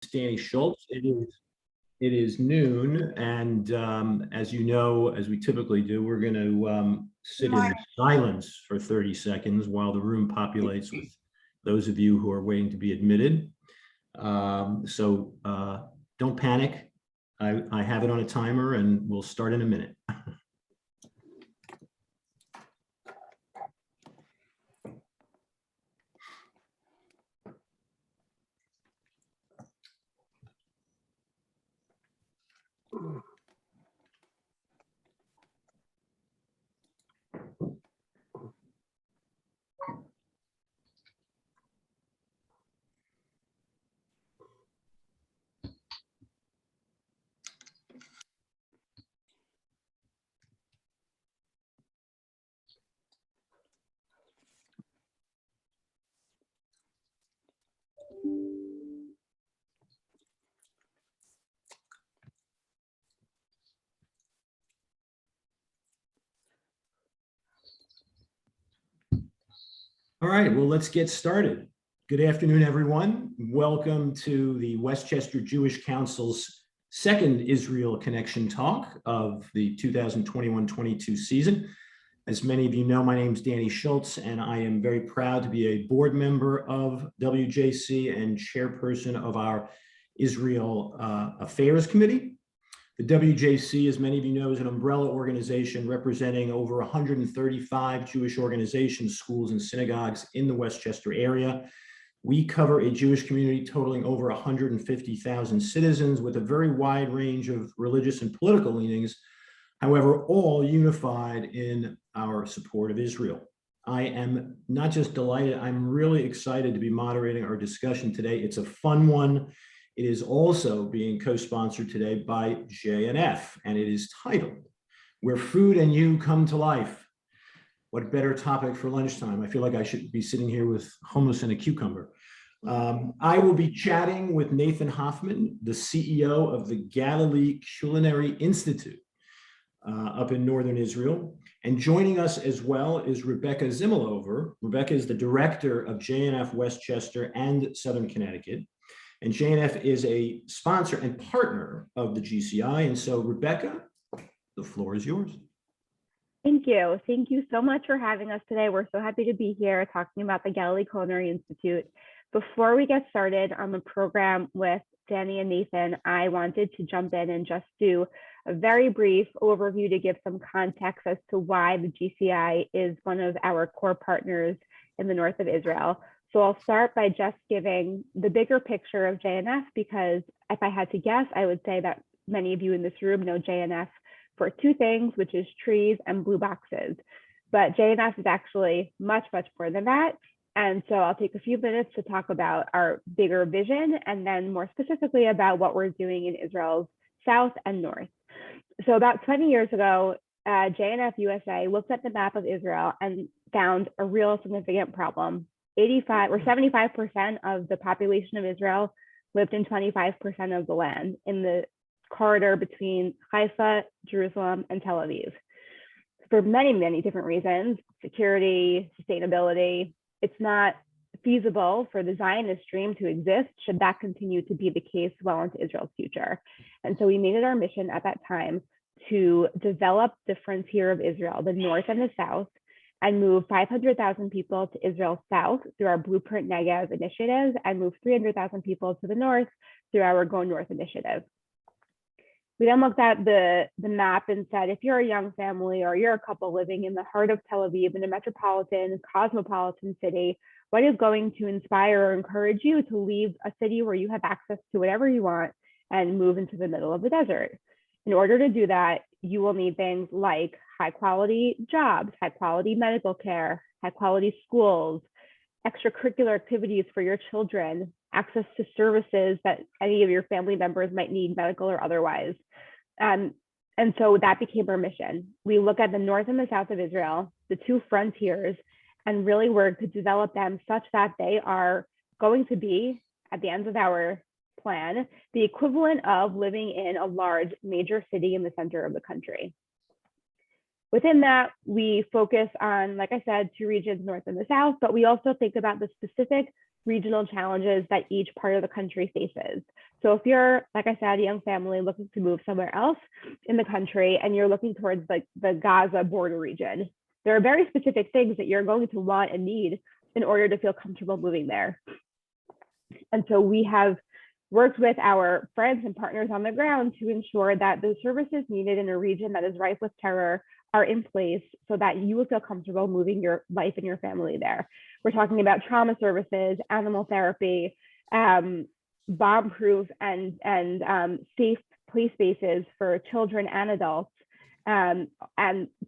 Danny Schultz. It is noon, and as you know, as we typically do, we're going to sit in silence for 30 seconds while the room populates with those of you who are waiting to be admitted. So don't panic. I have it on a timer, and we'll start in a minute. All right, well, let's get started. Good afternoon, everyone. Welcome to the Westchester Jewish Council's second Israel Connection Talk of the 2021-22 season. As many of you know, my name is Danny Schultz, and I am very proud to be a board member of WJC and chairperson of our Israel Affairs Committee. The WJC, as many of you know, is an umbrella organization representing over 135 Jewish organizations, schools, and synagogues in the Westchester area. We cover a Jewish community totaling over 150,000 citizens with a very wide range of religious and political leanings, however, all unified in our support of Israel. I am not just delighted, I'm really excited to be moderating our discussion today. It's a fun one. It is also being co-sponsored today by JNF, and it is titled, Where Food and You Come to Life. What better topic for lunchtime? I feel like I should be sitting here with hummus and a cucumber. I will be chatting with Nathan Hoffman, the CEO of the Galilee Culinary Institute up in Northern Israel. And joining us as well is Rebecca Zimmelover. Rebecca is the director of JNF Westchester and Southern Connecticut. And JNF is a sponsor and partner of the GCI. And so, Rebecca, the floor is yours. Thank you. Thank you so much for having us today. We're so happy to be here talking about the Galilee Culinary Institute. Before we get started on the program with Danny and Nathan, I wanted to jump in and just do a very brief overview to give some context as to why the GCI is one of our core partners in the north of Israel. So I'll start by just giving the bigger picture of JNF, because if I had to guess, I would say that many of you in this room know JNF for two things, which is trees and blue boxes. But JNF is actually much, much more than that. And so I'll take a few minutes to talk about our bigger vision, and then more specifically about what we're doing in Israel's south and north. So about 20 years ago, JNF USA looked at the map of Israel and found a real significant problem. 75% of the population of Israel lived in 25% of the land in the corridor between Haifa, Jerusalem, and Tel Aviv. For many, many different reasons, security, sustainability, it's not feasible for the Zionist dream to exist should that continue to be the case well into Israel's future. And so we made it our mission at that time to develop the frontier of Israel, the north and the south, and move 500,000 people to Israel's south through our Blueprint Negev initiative, and move 300,000 people to the north through our Go North initiative. We then looked at the map and said, if you're a young family or you're a couple living in the heart of Tel Aviv, in a metropolitan, cosmopolitan city, what is going to inspire or encourage you to leave a city where you have access to whatever you want and move into the middle of the desert? In order to do that, you will need things like high quality jobs, high quality medical care, high quality schools, extracurricular activities for your children, access to services that any of your family members might need, medical or otherwise. And so that became our mission. We look at the north and the south of Israel, the two frontiers, and really work to develop them such that they are going to be, at the end of our plan, the equivalent of living in a large major city in the center of the country. Within that, we focus on, like I said, two regions, north and the south, but we also think about the specific regional challenges that each part of the country faces. So if you're, like I said, a young family looking to move somewhere else in the country and you're looking towards like the Gaza border region, there are very specific things that you're going to want and need in order to feel comfortable moving there. And so we have worked with our friends and partners on the ground to ensure that those services needed in a region that is rife with terror are in place so that you will feel comfortable moving your life and your family there. We're talking about trauma services, animal therapy, bomb-proof and safe play spaces for children and adults, and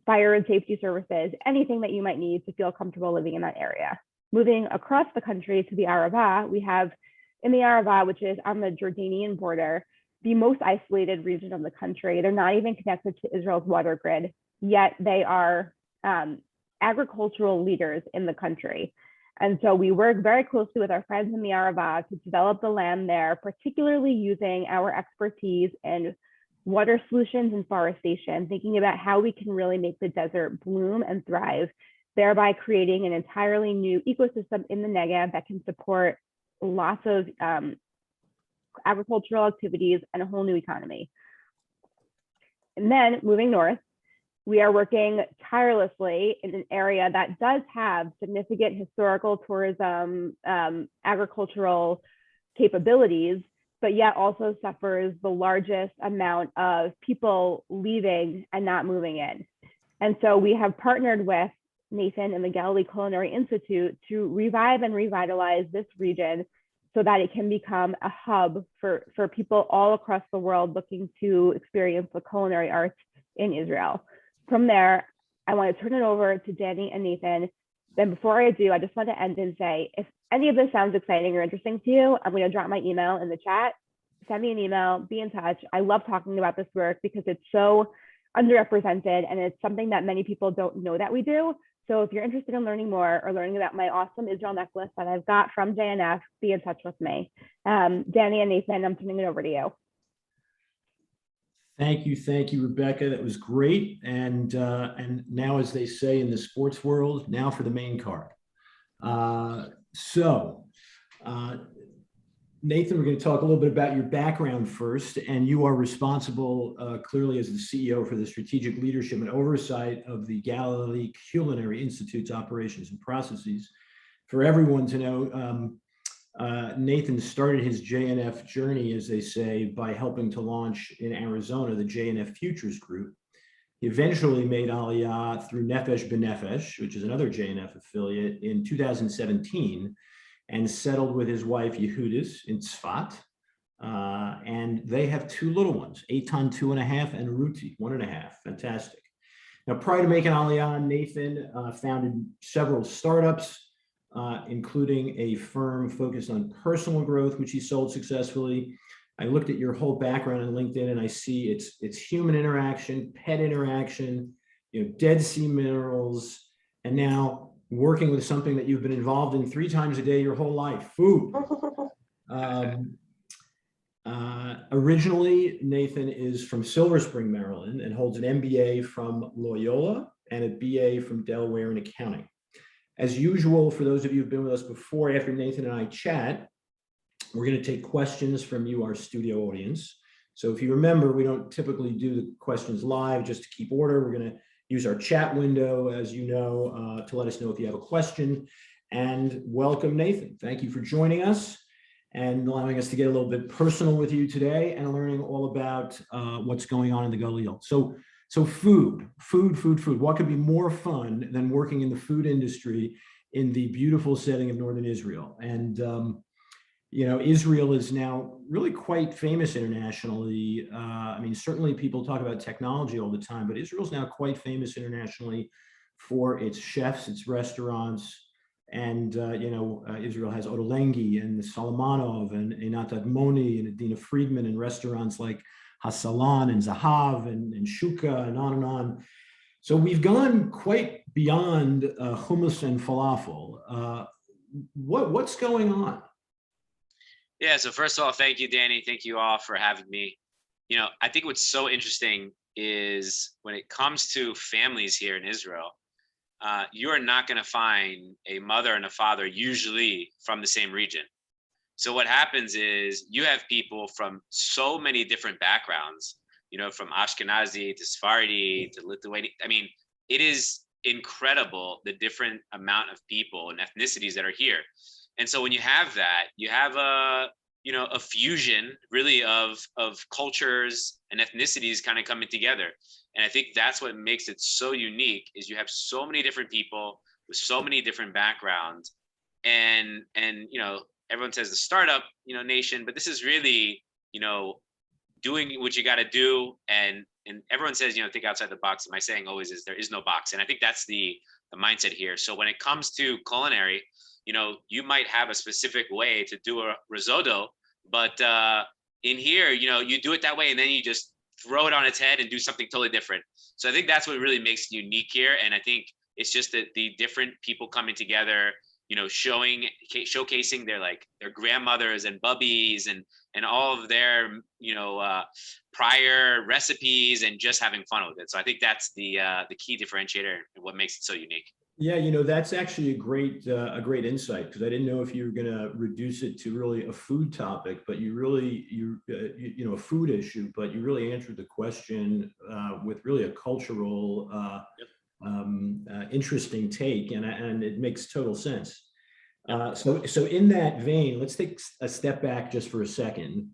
fire and safety services, anything that you might need to feel comfortable living in that area. Moving across the country to the Arava, we have in the Arava, which is on the Jordanian border, the most isolated region of the country. They're not even connected to Israel's water grid, yet they are agricultural leaders in the country. And so we work very closely with our friends in the Arava to develop the land there, particularly using our expertise in water solutions and forestation, thinking about how we can really make the desert bloom and thrive, thereby creating an entirely new ecosystem in the Negev that can support lots of agricultural activities and a whole new economy. And then moving north, we are working tirelessly in an area that does have significant historical tourism, agricultural capabilities, but yet also suffers the largest amount of people leaving and not moving in. And so we have partnered with Nathan and the Galilee Culinary Institute to revive and revitalize this region so that it can become a hub for people all across the world looking to experience the culinary arts in Israel. From there, I want to turn it over to Danny and Nathan. Then before I do, I just want to end and say, if any of this sounds exciting or interesting to you, I'm going to drop my email in the chat. Send me an email, be in touch. I love talking about this work because it's so underrepresented and it's something that many people don't know that we do. So if you're interested in learning more or learning about my awesome Israel necklace that I've got from JNF, be in touch with me. Danny and Nathan, I'm turning it over to you. Thank you, Rebecca. That was great. And now, as they say in the sports world, now for the main card. Nathan, we're going to talk a little bit about your background first, and you are responsible clearly as the CEO for the strategic leadership and oversight of the Galilee Culinary Institute's operations and processes. For everyone to know, Nathan started his JNF journey, as they say, by helping to launch in Arizona the JNF Futures Group. He eventually made Aliyah through Nefesh B'Nefesh, which is another JNF affiliate, in 2017, and settled with his wife Yehudis in Tzfat. And they have two little ones, Eitan 2.5 and Ruti 1.5. Fantastic. Now, prior to making Aliyah, Nathan founded several startups, including a firm focused on personal growth, which he sold successfully. I looked at your whole background on LinkedIn and I see it's human interaction, pet interaction, Dead Sea minerals, and now working with something that you've been involved in 3 times a day your whole life, food. Originally, Nathan is from Silver Spring, Maryland, and holds an MBA from Loyola and a BA from Delaware in accounting. As usual, for those of you who've been with us before, after Nathan and I chat, we're going to take questions from you, our studio audience. So if you remember, we don't typically do the questions live just to keep order. We're going to use our chat window, as you know, to let us know if you have a question. And welcome, Nathan. Thank you for joining us and allowing us to get a little bit personal with you today and learning all about what's going on in the Galilee. So food. What could be more fun than working in the food industry in the beautiful setting of Northern Israel? And Israel is now really quite famous internationally. I mean, certainly people talk about technology all the time, but Israel's now quite famous internationally for its chefs, its restaurants, and Israel has Ottolenghi and Solomonov and Einat Admoni and Adina Friedman and restaurants like Hasalan and Zahav and Shuka and on and on. So we've gone quite beyond hummus and falafel. What's going on? Yeah, so first of all, thank you, Danny. Thank you all for having me. I think what's so interesting is when it comes to families here in Israel, you are not going to find a mother and a father usually from the same region. So what happens is you have people from so many different backgrounds, from Ashkenazi to Sephardi to Lithuanian. I mean, it is incredible the different amount of people and ethnicities that are here. And so when you have that, you have a fusion really of cultures and ethnicities kind of coming together. And I think that's what makes it so unique is you have so many different people with so many different backgrounds. And everyone says the startup, nation, but this is really, doing what you got to do. And everyone says, think outside the box. My saying always is there is no box. And I think that's the mindset here. So when it comes to culinary, you might have a specific way to do a risotto, but in here, you do it that way and then you just throw it on its head and do something totally different. So I think that's what really makes it unique here. And I think it's just that the different people coming together, showcasing their grandmothers and bubbies and all of their prior recipes and just having fun with it. So I think that's the key differentiator and what makes it so unique. Yeah, that's actually a great insight, because I didn't know if you were going to reduce it to really a food topic, but a food issue, but you really answered the question with really a cultural interesting take, and it makes total sense. So in that vein, let's take a step back just for a second.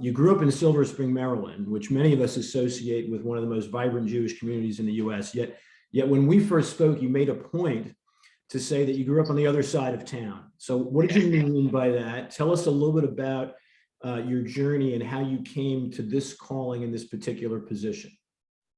You grew up in Silver Spring, Maryland, which many of us associate with one of the most vibrant Jewish communities in the U.S. Yet when we first spoke, you made a point to say that you grew up on the other side of town. So what did you mean by that? Tell us a little bit about your journey and how you came to this calling in this particular position.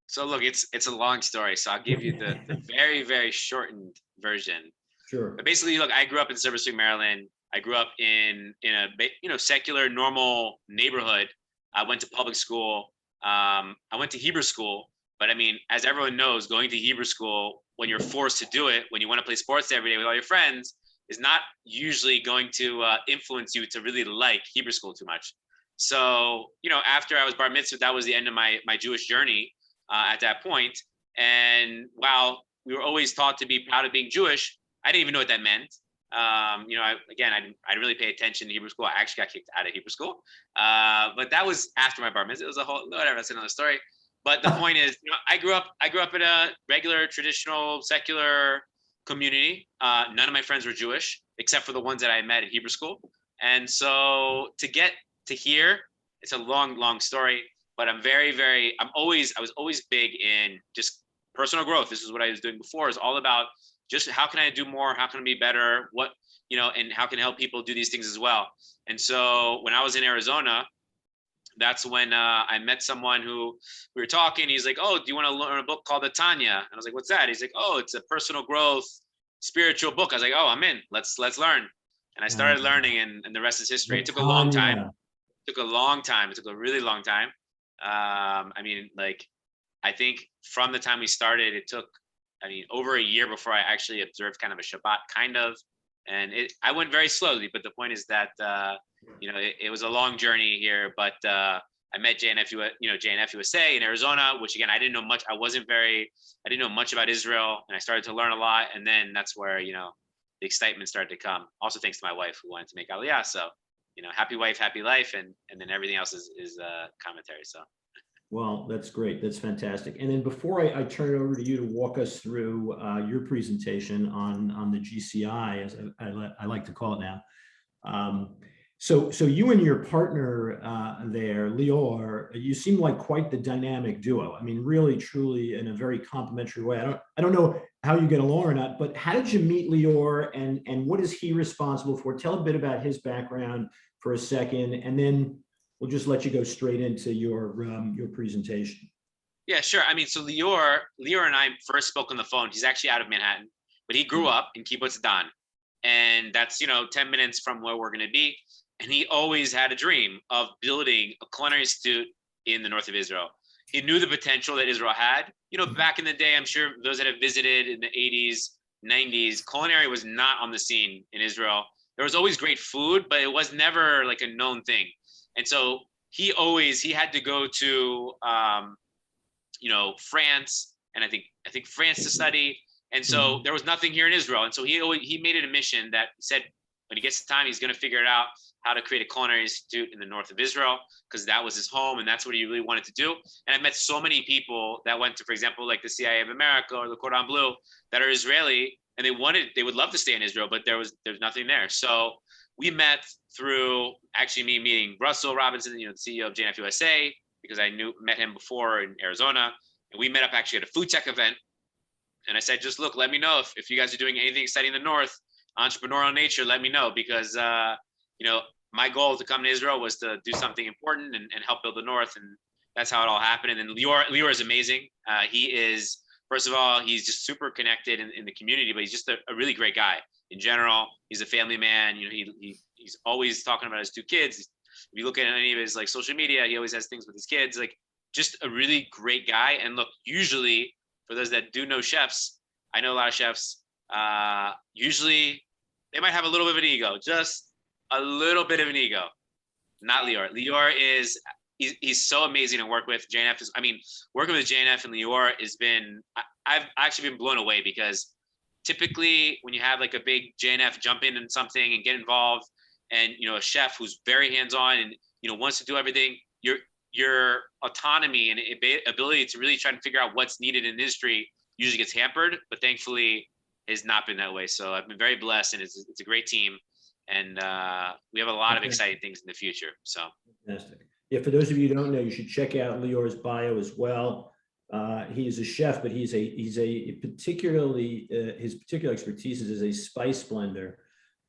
So look, it's a long story. So I'll give you the very, very shortened version. Sure. But basically, look, I grew up in Silver Spring, Maryland. I grew up in a secular, normal neighborhood. I went to public school. I went to Hebrew school. But I mean, as everyone knows, going to Hebrew school, when you're forced to do it, when you want to play sports every day with all your friends, is not usually going to influence you to really like Hebrew school too much. So, after I was bar mitzvah, that was the end of my Jewish journey at that point. And while we were always taught to be proud of being Jewish, I didn't even know what that meant. I didn't really pay attention to Hebrew school. I actually got kicked out of Hebrew school. But that was after my bar mitzvah. It was a whole, whatever, that's another story. But the point is, I grew up in a regular, traditional, secular community. None of my friends were Jewish, except for the ones that I met at Hebrew school. And so to get to here, it's a long, long story. But I was always big in just personal growth. This is what I was doing before. It's all about just how can I do more? How can I be better? What, and how can I help people do these things as well? And so when I was in Arizona, that's when I met someone who we were talking. He's like, "Oh, do you want to learn a book called the Tanya?" And I was like, "What's that?" He's like, "Oh, it's a personal growth, spiritual book." I was like, "Oh, I'm in. Let's learn." And I started learning, and the rest is history. It took a long time. It took a long time. It took a really long time. I think from the time we started, it took, over a year before I actually observed kind of a Shabbat, kind of. And I went very slowly, but the point is that, it was a long journey here, but I met JNF USA in Arizona, which again, I didn't know much. I didn't know much about Israel, and I started to learn a lot. And then that's where, the excitement started to come. Also, thanks to my wife who wanted to make Aliyah. So, happy wife, happy life. And then everything else is commentary. So. Well, that's great. That's fantastic. And then before I turn it over to you to walk us through your presentation on the GCI, as I like to call it now. So you and your partner there, Lior, you seem like quite the dynamic duo. I mean, really, truly, in a very complimentary way. I don't know how you get along or not, but how did you meet Lior, and what is he responsible for? Tell a bit about his background for a second, and then we'll just let you go straight into your presentation. Yeah, sure. So Lior and I first spoke on the phone. He's actually out of Manhattan, but he grew up in Kibbutz Dan, and that's 10 minutes from where we're going to be. And he always had a dream of building a culinary institute in the north of Israel. He knew the potential that Israel had. Back in the day, I'm sure those that have visited in the 80s, 90s, culinary was not on the scene in Israel. There was always great food, but it was never like a known thing. And so he had to go to, France, and I think France to study. And so there was nothing here in Israel. And so he made it a mission that said, when he gets the time, he's going to figure it out. how to create a culinary institute in the north of Israel, because that was his home and that's what he really wanted to do. And I've met so many people that went to, for example, like the CIA of America or the Cordon Bleu that are Israeli, and they would love to stay in Israel, but there's nothing there. So we met through actually me meeting Russell Robinson, the CEO of JNF USA, because I met him before in Arizona, and we met up actually at a food tech event. And I said, just look, let me know if you guys are doing anything exciting in the north, entrepreneurial nature, let me know, because my goal to come to Israel was to do something important and help build the north, and that's how it all happened. And then Lior is amazing. He is, first of all, he's just super connected in the community, but he's just a really great guy in general. He's a family man. He's always talking about his two kids. If you look at any of his like social media, he always has things with his kids. Like, just a really great guy. And look, usually for those that do know chefs, I know a lot of chefs. Usually they might have a little bit of an ego, just a little bit of an ego. Not Lior. Lior is he's so amazing to work with. JNF is, working with JNF and Lior has been, I've actually been blown away, because typically when you have like a big JNF jump in something and get involved, and a chef who's very hands-on and wants to do everything, your autonomy and ability to really try to figure out what's needed in the industry usually gets hampered, but thankfully has not been that way. So I've been very blessed, and it's a great team, and we have a lot of exciting things in the future. So fantastic. Yeah, for those of you who don't know, you should check out Lior's bio as well. He is a chef, but he's a particularly his particular expertise is as a spice blender,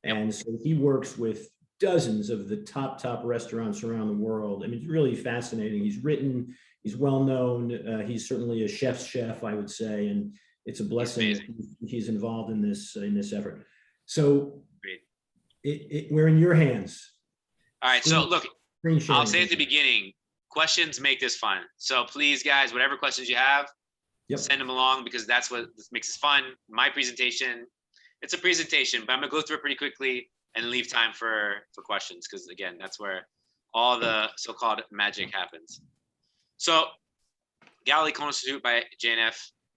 and so he works with dozens of the top restaurants around the world. It's really fascinating. He's written, he's well known. He's certainly a chef's chef, I would say, and it's a blessing that he's involved in this effort. So we're in your hands. All right. So look, I'll say at the beginning, questions make this fun. So please, guys, whatever questions you have, send them along, because that's what makes this fun. My presentation, it's a presentation, but I'm gonna go through it pretty quickly and leave time for questions, because again, that's where all the so-called magic happens. So Galilee Culinary Institute by JNF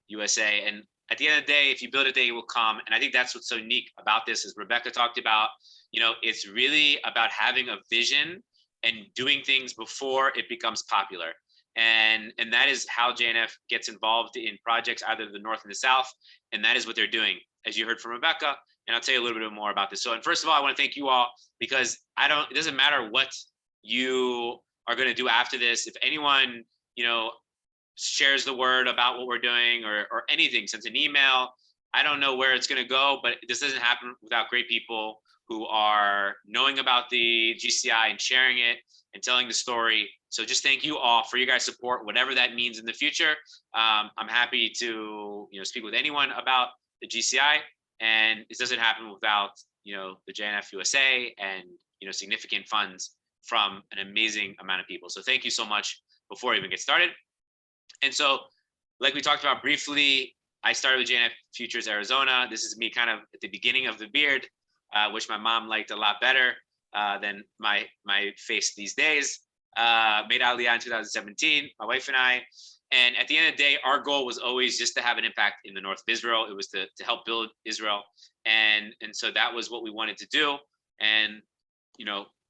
USA. And at the end of the day, if you build it, they will come. And I think that's what's so unique about this, is Rebecca talked about, it's really about having a vision and doing things before it becomes popular. And that is how JNF gets involved in projects, either the north and the south. And that is what they're doing, as you heard from Rebecca. And I'll tell you a little bit more about this. So, and first of all, I want to thank you all, because it doesn't matter what you are going to do after this. If anyone, shares the word about what we're doing or anything, sends an email, I don't know where it's going to go, but this doesn't happen without great people who are knowing about the GCI and sharing it and telling the story. So just thank you all for your guys' support, whatever that means in the future. I'm happy to, speak with anyone about the GCI. And this doesn't happen without, the JNF USA and, significant funds from an amazing amount of people. So thank you so much before I even get started. And so, like we talked about briefly, I started with JNF Futures Arizona. This is me kind of at the beginning of the beard, which my mom liked a lot better than my face these days. Made Aliyah in 2017, my wife and I. And at the end of the day, our goal was always just to have an impact in the north of Israel. It was to help build Israel. And so that was what we wanted to do. And,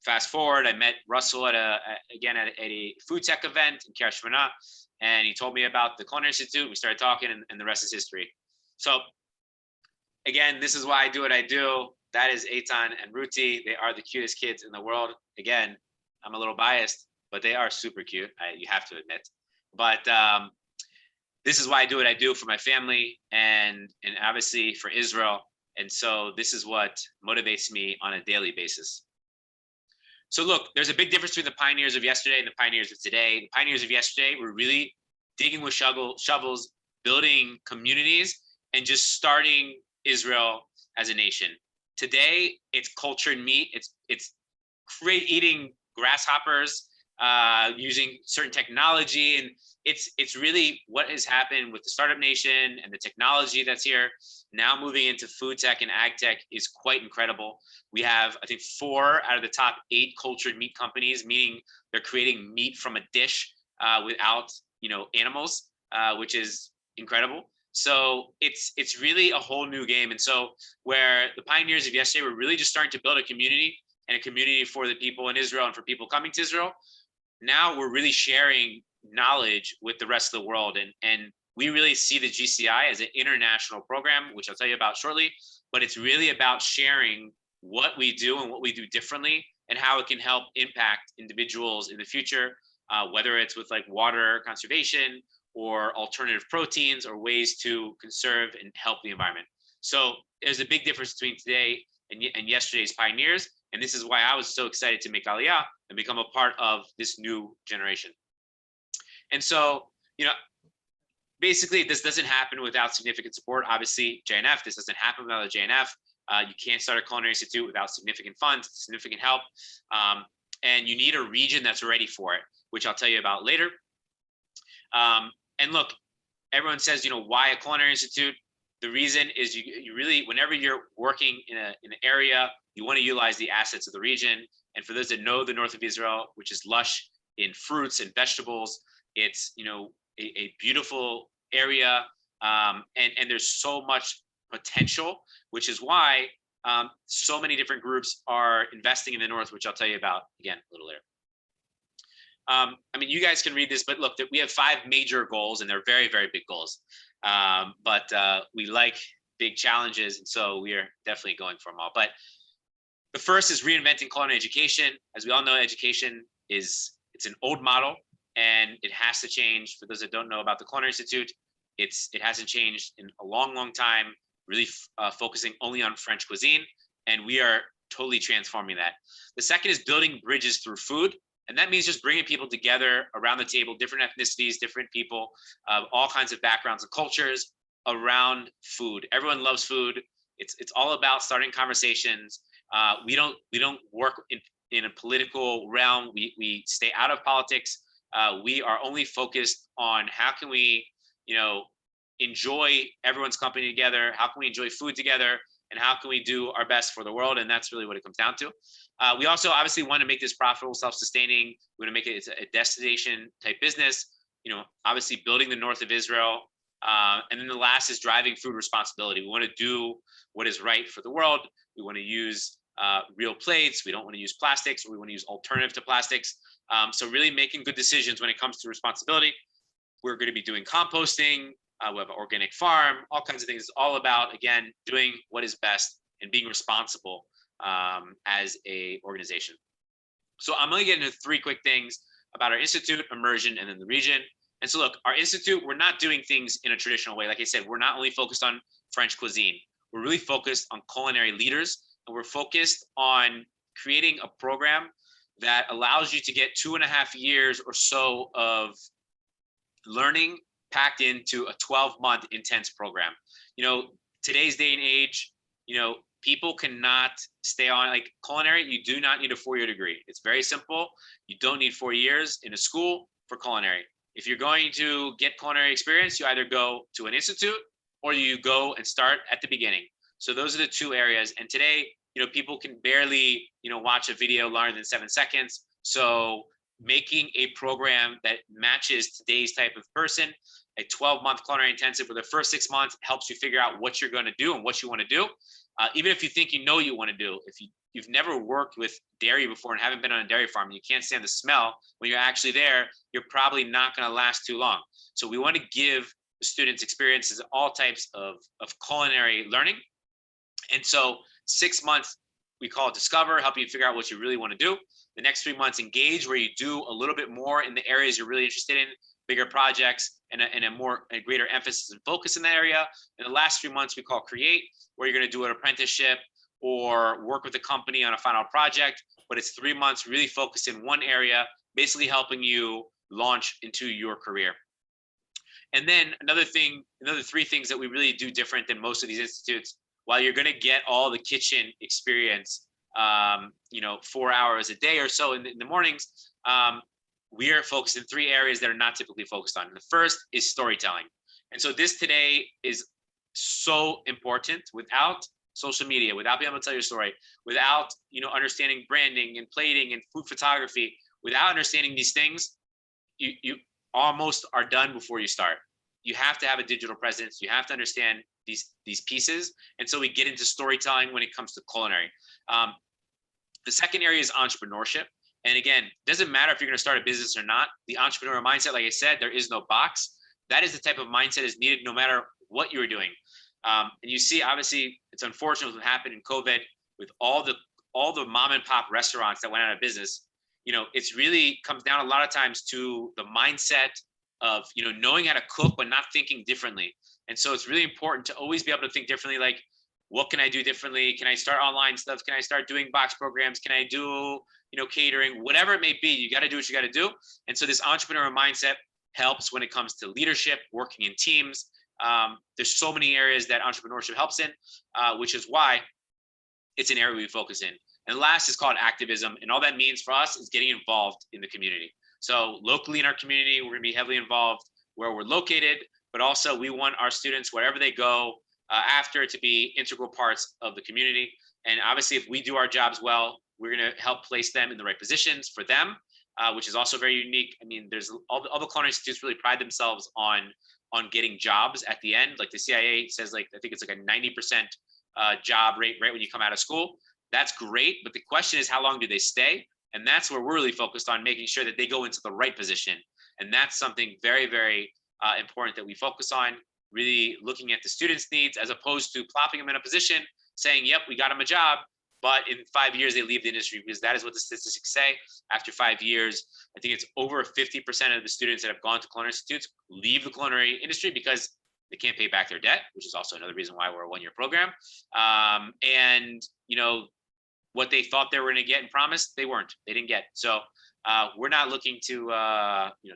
fast forward, I met Russell at a food tech event in Kiryat Shmona, and he told me about the Culinary Institute. We started talking, and the rest is history. So again, this is why I do what I do. That is Eitan and Ruti. They are the cutest kids in the world. Again, I'm a little biased, but they are super cute. You have to admit. But this is why I do what I do for my family and obviously for Israel. And so this is what motivates me on a daily basis. So look, there's a big difference between the pioneers of yesterday and the pioneers of today. The pioneers of yesterday were really digging with shovels, building communities, and just starting Israel as a nation. Today, it's cultured meat. It's eating grasshoppers, using certain technology, and it's really what has happened with the startup nation and the technology that's here. Now moving into food tech and ag tech is quite incredible. We have, I think, 4 out of the top 8 cultured meat companies, meaning they're creating meat from a dish without, animals, which is incredible. So it's really a whole new game. And so where the pioneers of yesterday were really just starting to build a community, and a community for the people in Israel and for people coming to Israel. Now we're really sharing knowledge with the rest of the world. And we really see the GCI as an international program, which I'll tell you about shortly, but it's really about sharing what we do and what we do differently and how it can help impact individuals in the future, whether it's with like water conservation or alternative proteins or ways to conserve and help the environment. So there's a big difference between today and yesterday's pioneers. And this is why I was so excited to make Aliyah and become a part of this new generation. And so, basically this doesn't happen without significant support. Obviously, JNF, this doesn't happen without a JNF. You can't start a culinary institute without significant funds, significant help. And you need a region that's ready for it, which I'll tell you about later. And look, everyone says, why a culinary institute? The reason is you really, whenever you're working in an area, you want to utilize the assets of the region. And for those that know the north of Israel, which is lush in fruits and vegetables, it's, a beautiful area. And there's so much potential, which is why so many different groups are investing in the north, which I'll tell you about again a little later. You guys can read this, but look, we have 5 major goals, and they're very, very big goals. But we like big challenges, and so we are definitely going for them all. But the first is reinventing culinary education. As we all know, education it's an old model, and it has to change. For those that don't know about the Culinary Institute, it hasn't changed in a long, long time, really focusing only on French cuisine, and we are totally transforming that. The second is building bridges through food. And that means just bringing people together around the table, different ethnicities, different people, all kinds of backgrounds and cultures around food. Everyone loves food. It's all about starting conversations. We don't work in a political realm. We stay out of politics. We are only focused on how can we, enjoy everyone's company together. How can we enjoy food together? And how can we do our best for the world? And that's really what it comes down to. We also obviously want to make this profitable, self-sustaining. We want to make it a destination type business, obviously building the north of Israel. And then the last is driving food responsibility. We want to do what is right for the world. We want to use real plates. We don't want to use plastics. We want to use alternative to plastics. So really making good decisions when it comes to responsibility. We're going to be doing composting. We have an organic farm, all kinds of things. It's all about, again, doing what is best and being responsible as a organization. So I'm going to get into 3 quick things about our institute, immersion, and then the region. And so look, our institute, we're not doing things in a traditional way. Like I said, we're not only focused on French cuisine. We're really focused on culinary leaders, and we're focused on creating a program that allows you to get 2.5 years or so of learning packed into a 12-month intense program. Today's day and age, people cannot stay on like culinary. You do not need a 4-year degree. It's very simple. You don't need 4 years in a school for culinary. If you're going to get culinary experience, you either go to an institute or you go and start at the beginning. So those are the 2 areas. And today, people can barely, watch a video longer than 7 seconds. So making a program that matches today's type of person, a 12-month culinary intensive where the first 6 months helps you figure out what you're going to do and what you want to do. Even if you think you want to do, if you've never worked with dairy before and haven't been on a dairy farm, you can't stand the smell, when you're actually there, you're probably not going to last too long. So we want to give the students experiences, all types of culinary learning. And so 6 months, we call it Discover, helping you figure out what you really want to do. The next 3 months, Engage, where you do a little bit more in the areas you're really interested in, bigger projects, and a greater emphasis and focus in that area. And the last 3 months we call Create, where you're going to do an apprenticeship or work with a company on a final project. But it's 3 months really focused in one area, basically helping you launch into your career. And then another 3 things that we really do different than most of these institutes, while you're going to get all the kitchen experience, 4 hours a day or so in the mornings, we are focused in 3 areas that are not typically focused on. And the first is storytelling. And so this today is so important. Without social media, without being able to tell your story, without, understanding branding and plating and food photography, without understanding these things, you almost are done before you start. You have to have a digital presence. You have to understand these pieces. And so we get into storytelling when it comes to culinary. The second area is entrepreneurship. And again, doesn't matter if you're going to start a business or not. The entrepreneurial mindset, like I said, there is no box. That is the type of mindset is needed no matter what you're doing. And you see, obviously, it's unfortunate what happened in COVID with all the mom and pop restaurants that went out of business. It's really comes down a lot of times to the mindset of, knowing how to cook, but not thinking differently. And so it's really important to always be able to think differently. Like, what can I do differently? Can I start online stuff? Can I start doing box programs? Can I do, catering? Whatever it may be, you got to do what you got to do. And so this entrepreneurial mindset helps when it comes to leadership, working in teams. There's so many areas that entrepreneurship helps in, which is why it's an area we focus in. And last is called activism. And all that means for us is getting involved in the community. So locally in our community, we're going to be heavily involved where we're located, but also we want our students, wherever they go, after to be integral parts of the community. And obviously, if we do our jobs well, we're going to help place them in the right positions for them, which is also very unique. I mean, there's all the culinary institutes really pride themselves on getting jobs at the end. Like the CIA says, I think it's like a 90% job rate right when you come out of school. That's great, but the question is, how long do they stay? And that's where we're really focused on making sure that they go into the right position. And that's something very, very important that we focus on. Really looking at the students' needs as opposed to plopping them in a position, saying, yep, we got them a job, but in 5 years they leave the industry, because that is what the statistics say. After 5 years, I think it's over 50% of the students that have gone to culinary institutes leave the culinary industry because they can't pay back their debt, which is also another reason why we're a one-year program. And what they thought they were going to get and promised, they didn't get. So we're not looking to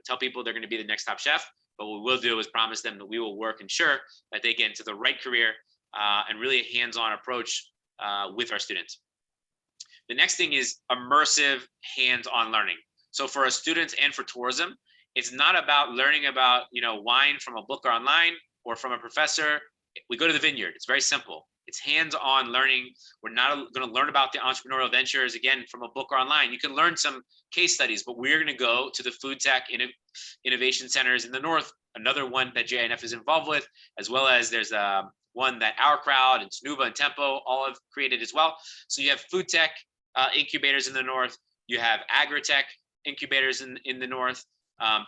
tell people they're going to be the next top chef. But what we'll do is promise them that we will work, ensure that they get into the right career and really a hands-on approach with our students. The next thing is immersive hands-on learning. So for our students and for tourism, it's not about learning about wine from a book or online or from a professor. We go to the vineyard. It's very simple. It's hands-on learning. We're not going to learn about the entrepreneurial ventures again from a book or online. You can learn some case studies, but we're going to go to the food tech innovation centers in the north, another one that JINF is involved with, as well as there's one that Our Crowd and Snuva and Tempo all have created as well. So you have food tech incubators in the north. You have agri-tech incubators in the north.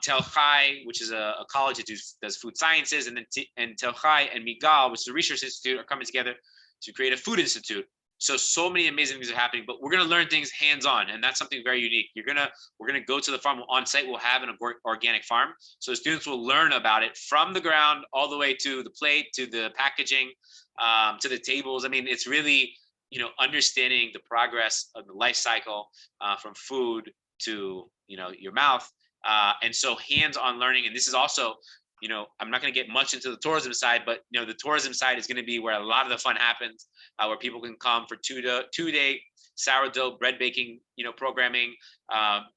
Tel Chai, which is a college that does food sciences, and then Tel Chai and Migal, which is a research institute, are coming together to create a food institute. So many amazing things are happening, but we're going to learn things hands-on, and that's something very unique. We're going to go to the farm on site. We'll have an organic farm, so the students will learn about it from the ground all the way to the plate, to the packaging, to the tables. I mean, it's really understanding the progress of the life cycle from food to your mouth. And so hands-on learning, and this is also, I'm not going to get much into the tourism side, but the tourism side is going to be where a lot of the fun happens, where people can come for two-day sourdough bread baking, programming,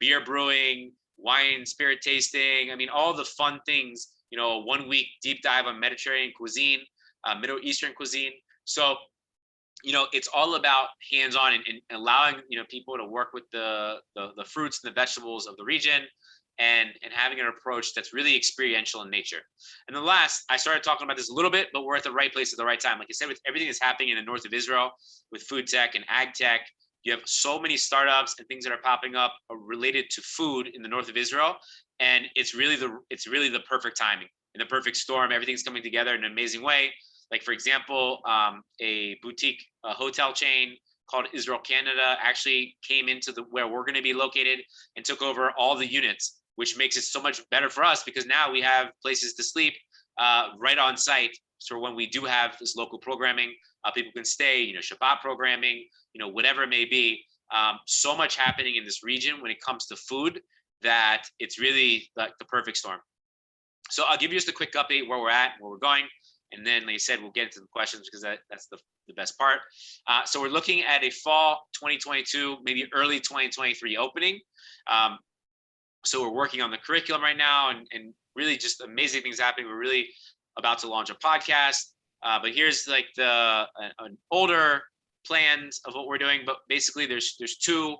beer brewing, wine, spirit tasting. I mean, all the fun things, 1 week deep dive on Mediterranean cuisine, Middle Eastern cuisine. So, it's all about hands-on and allowing, people to work with the fruits and the vegetables of the region, and having an approach that's really experiential in nature. And then last, I started talking about this a little bit, but we're at the right place at the right time. Like I said, with everything that's happening in the north of Israel, with food tech and ag tech, you have so many startups and things that are popping up related to food in the north of Israel. And it's really the perfect timing and the perfect storm. Everything's coming together in an amazing way. Like, for example, a boutique hotel chain called Israel Canada actually came into where we're going to be located and took over all the units, which makes it so much better for us because now we have places to sleep right on site. So when we do have this local programming, people can stay, Shabbat programming, whatever it may be. So much happening in this region when it comes to food that it's really like the perfect storm. So I'll give you just a quick update where we're at, where we're going. And then, like I said, we'll get into the questions because that's the best part. So we're looking at a fall 2022, maybe early 2023 opening. So we're working on the curriculum right now and really just amazing things happening. We're really about to launch a podcast. But here's like an older plans of what we're doing. But basically there's two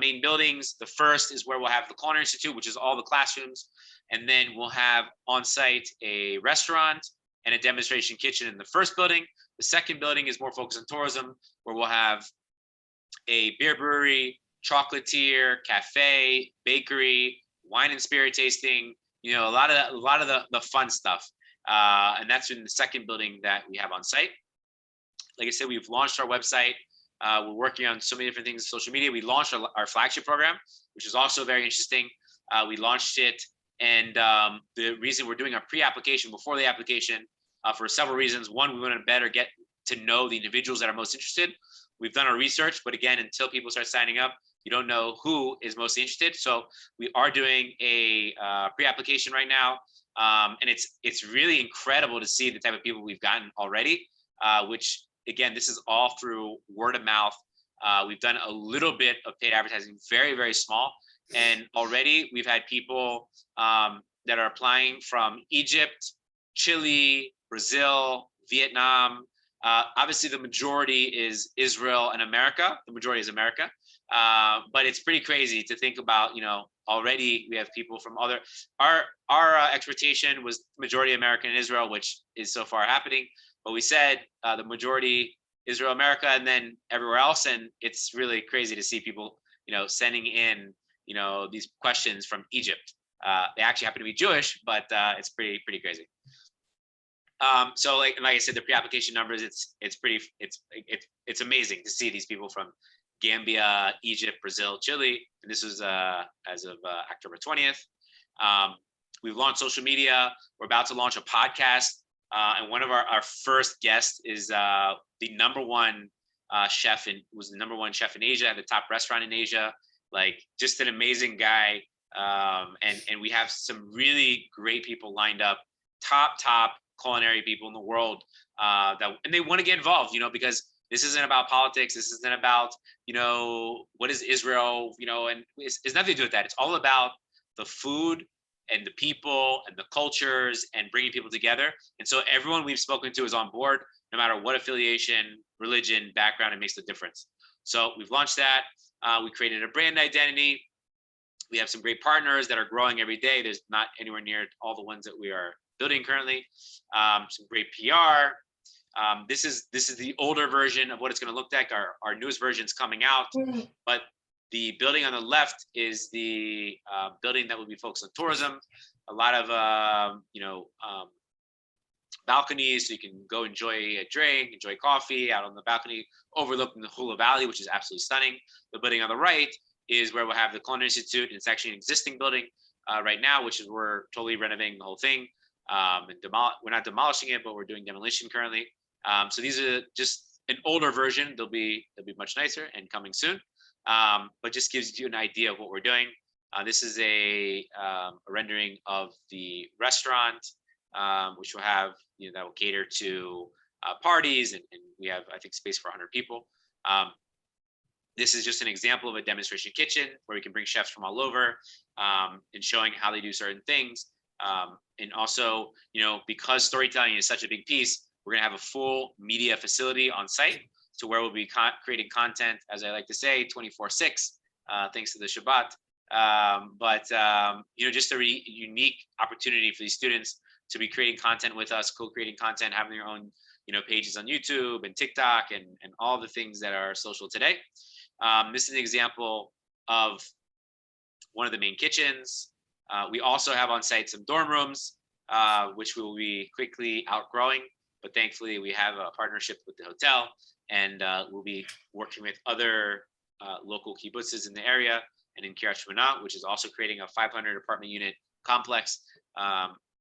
main buildings. The first is where we'll have the Culinary Institute, which is all the classrooms. And then we'll have on site a restaurant and a demonstration kitchen in the first building. The second building is more focused on tourism, where we'll have a beer brewery, chocolatier, cafe, bakery, wine and spirit tasting, a lot of the fun stuff. And that's in the second building that we have on site. Like I said, we've launched our website. We're working on so many different things in social media. We launched our flagship program, which is also very interesting. We launched it, and the reason we're doing our pre-application before the application for several reasons. One, we want to better get to know the individuals that are most interested. We've done our research, but again, until people start signing up, you don't know who is most interested. So we are doing a pre-application right now, and it's really incredible to see the type of people we've gotten already, which again, this is all through word of mouth. We've done a little bit of paid advertising, very, very small. And already we've had people that are applying from Egypt, Chile, Brazil, Vietnam. Obviously, the majority is Israel and America. The majority is America. But it's pretty crazy to think about, already we have people from our expectation was majority American and Israel, which is so far happening. But we said the majority Israel, America, and then everywhere else. And it's really crazy to see people, sending in, these questions from Egypt. They actually happen to be Jewish, but it's pretty crazy. So like I said, the pre-application numbers, it's amazing to see these people from Gambia, Egypt, Brazil, Chile. And this was as of October 20th. We've launched social media. We're about to launch a podcast. And one of our first guests is the number one chef was the number one chef in Asia, at the top restaurant in Asia. Like, just an amazing guy. And we have some really great people lined up, top culinary people in the world, and they want to get involved, because this isn't about politics. This isn't about, what is Israel, and it's nothing to do with that. It's all about the food and the people and the cultures and bringing people together. And so everyone we've spoken to is on board, no matter what affiliation, religion, background. It makes a difference. So we've launched that. We created a brand identity. We have some great partners that are growing every day. There's not anywhere near all the ones that we are building currently. Some great PR. This is the older version of what it's going to look like. Our newest version is coming out, but the building on the left is the building that will be focused on tourism. A lot of balconies, so you can go enjoy a drink, enjoy coffee out on the balcony, overlooking the Hula Valley, which is absolutely stunning. The building on the right is where we'll have the Culinary Institute, and it's actually an existing building right now, which is we're totally renovating the whole thing. And we're not demolishing it, but we're doing demolition currently. So these are just an older version. They'll be much nicer and coming soon. But just gives you an idea of what we're doing. This is a rendering of the restaurant, which will have, that will cater to parties, and we have, I think, space for 100 people. This is just an example of a demonstration kitchen where we can bring chefs from all over, and showing how they do certain things. And also, because storytelling is such a big piece, we're going to have a full media facility on site, to where we'll be creating content, as I like to say, 24/6, thanks to the Shabbat. But just a unique opportunity for these students to be creating content with us, co-creating content, having their own, pages on YouTube and TikTok and all the things that are social today. This is an example of one of the main kitchens. We also have on site some dorm rooms, which we will be quickly outgrowing, but thankfully we have a partnership with the hotel, and we'll be working with other local kibbutzes in the area, and in Kiryat Shmona, which is also creating a 500 apartment unit complex.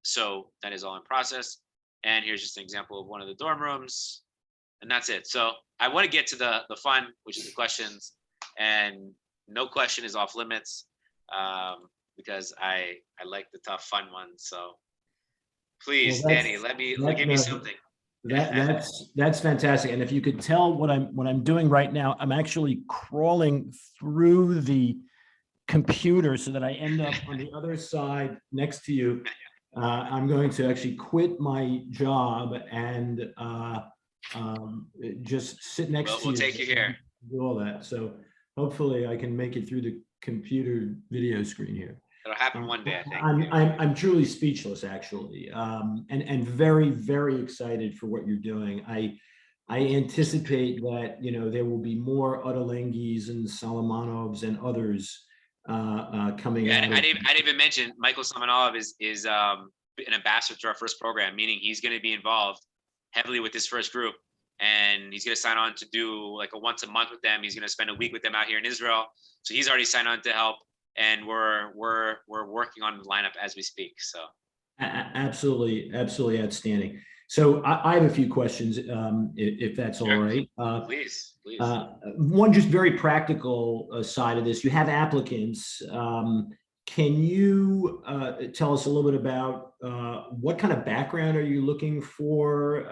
So that is all in process. And here's just an example of one of the dorm rooms, and that's it. So I want to get to the fun, which is the questions, and no question is off limits, because I like the tough fun ones. So please, Well, Danny, give me something. That's fantastic. And if you could tell what I'm doing right now, I'm actually crawling through the computer so that I end up on the other side next to you. I'm going to actually quit my job and just sit next to you. We'll take you here. Do all that. So hopefully I can make it through the computer video screen here. It'll happen one day, I think. I'm truly speechless, actually, and very, very excited for what you're doing. I anticipate that, there will be more Ottolenghis and Solomonovs and others coming Yeah, out and of. I didn't even mention Michael Samanov is an ambassador to our first program, meaning he's going to be involved heavily with this first group, and he's going to sign on to do like a once a month with them. He's going to spend a week with them out here in Israel, so he's already signed on to help, and we're working on the lineup as we speak. So Absolutely, absolutely outstanding. So I have a few questions, if that's all sure. right. Please. One just very practical side of this. You have applicants. Can you tell us a little bit about what kind of background are you looking for?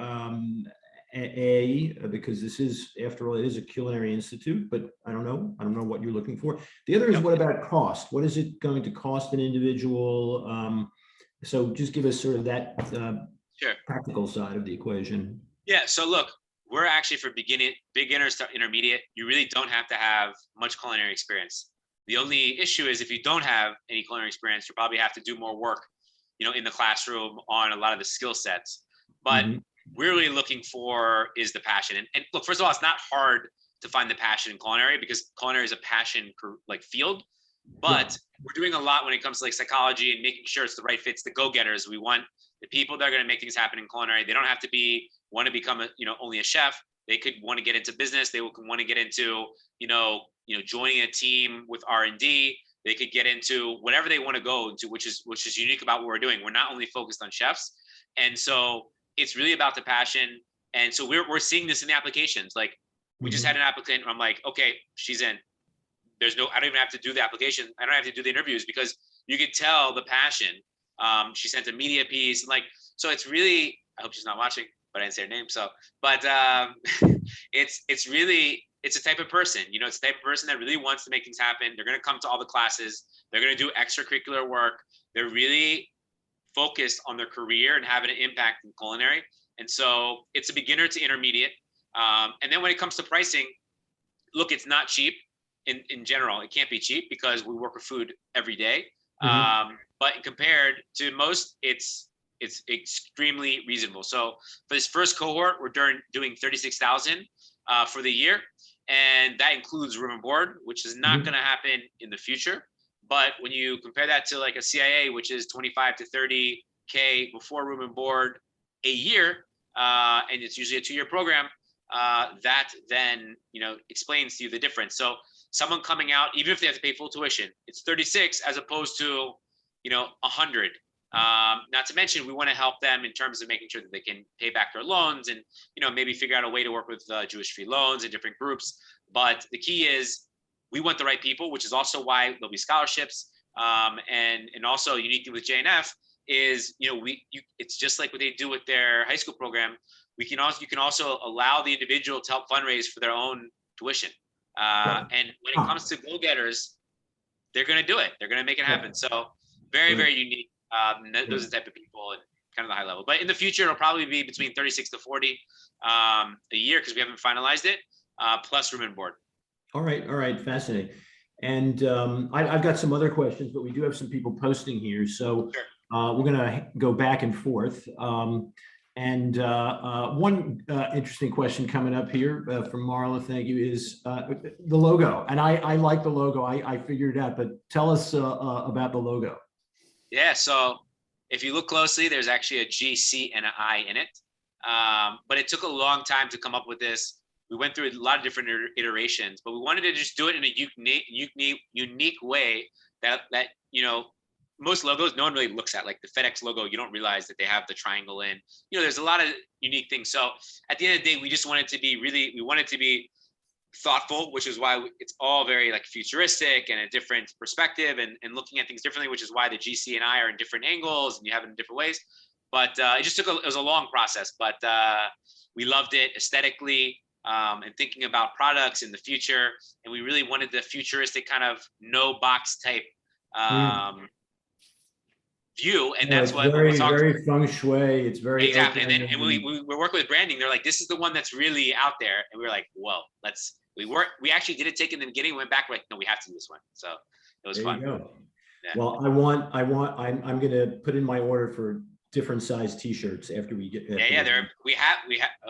Because this is, after all, it is a culinary institute, but I don't know what you're looking for. The other is, Yep. what about cost? What is it going to cost an individual? So just give us sort of that Sure. practical side of the equation. Yeah. So look, we're actually for beginners to intermediate. You really don't have to have much culinary experience. The only issue is if you don't have any culinary experience, you probably have to do more work, in the classroom on a lot of the skill sets. But we're really looking for is the passion. And look, first of all, it's not hard to find the passion in culinary because culinary is a passion like field. But we're doing a lot when it comes to like psychology and making sure it's the right fits, the go-getters. We want the people that are going to make things happen in culinary. They don't have to want to become only a chef. They could want to get into business. They want to get into joining a team with R&D. They could get into whatever they want to go into, which is unique about what we're doing. We're not only focused on chefs, and so it's really about the passion. And so we're seeing this in the applications. Like we just had an applicant where I'm like, okay, she's in. I don't even have to do the application. I don't have to do the interviews because you could tell the passion. She sent a media piece, so it's really, I hope she's not watching, but I didn't say her name. So, but it's a type of person, it's a type of person that really wants to make things happen. They're going to come to all the classes. They're going to do extracurricular work. They're really focused on their career and having an impact in culinary. And so it's a beginner to intermediate. And then when it comes to pricing, look, it's not cheap. In general, it can't be cheap because we work with food every day. But compared to most, it's extremely reasonable. So for this first cohort, we're doing 36,000 for the year, and that includes room and board, which is not going to happen in the future. But when you compare that to like a CIA, which is 25 to 30K before room and board a year, and it's usually a 2-year program, that then explains to you the difference. So someone coming out, even if they have to pay full tuition, it's 36 as opposed to 100. Not to mention, we want to help them in terms of making sure that they can pay back their loans and maybe figure out a way to work with Jewish free loans in different groups. But the key is we want the right people, which is also why there'll be scholarships. And also uniquely with JNF is it's just like what they do with their high school program. You can also allow the individual to help fundraise for their own tuition. And when it comes to go-getters, they're going to do it. They're going to make it happen. So very, very unique. Those are the type of people and kind of the high level. But in the future, it'll probably be between 36 to 40 a year because we haven't finalized it, plus room and board. All right. Fascinating. And I've got some other questions, but we do have some people posting here. So we're going to go back and forth. And one interesting question coming up here from Marla, thank you, is the logo. And I like the logo. I figured it out, but tell us about the logo. Yeah, so if you look closely, there's actually a G, C, and an I in it. But it took a long time to come up with this. We went through a lot of different iterations, but we wanted to just do it in a unique way that most logos no one really looks at. Like the FedEx logo, you don't realize that they have the triangle in. There's a lot of unique things. So at the end of the day, we just wanted to be thoughtful, which is why it's all very like futuristic and a different perspective and looking at things differently, which is why the GC and I are in different angles and you have it in different ways. But it was a long process, but we loved it aesthetically and thinking about products in the future. And we really wanted the futuristic kind of no box type view, and that's what very feng shui. It's very exactly. And we work with branding. They're like, this is the one that's really out there, and we were like, whoa, we actually did it take in the beginning, went back, like, no, we have to do this one. So it was fun. You go. Yeah. Well, I'm going to put in my order for different size T-shirts after we get. Yeah. We have.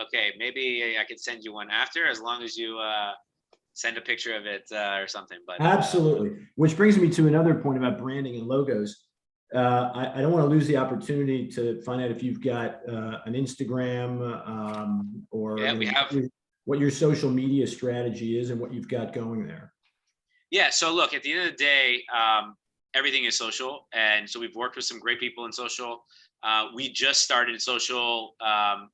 Okay, maybe I could send you one after, as long as you send a picture of it or something. But Absolutely. Which brings me to another point about branding and logos. I don't want to lose the opportunity to find out if you've got an Instagram or we have what your social media strategy is and what you've got going there. Yeah. So look, at the end of the day, everything is social, and so we've worked with some great people in social. We just started social.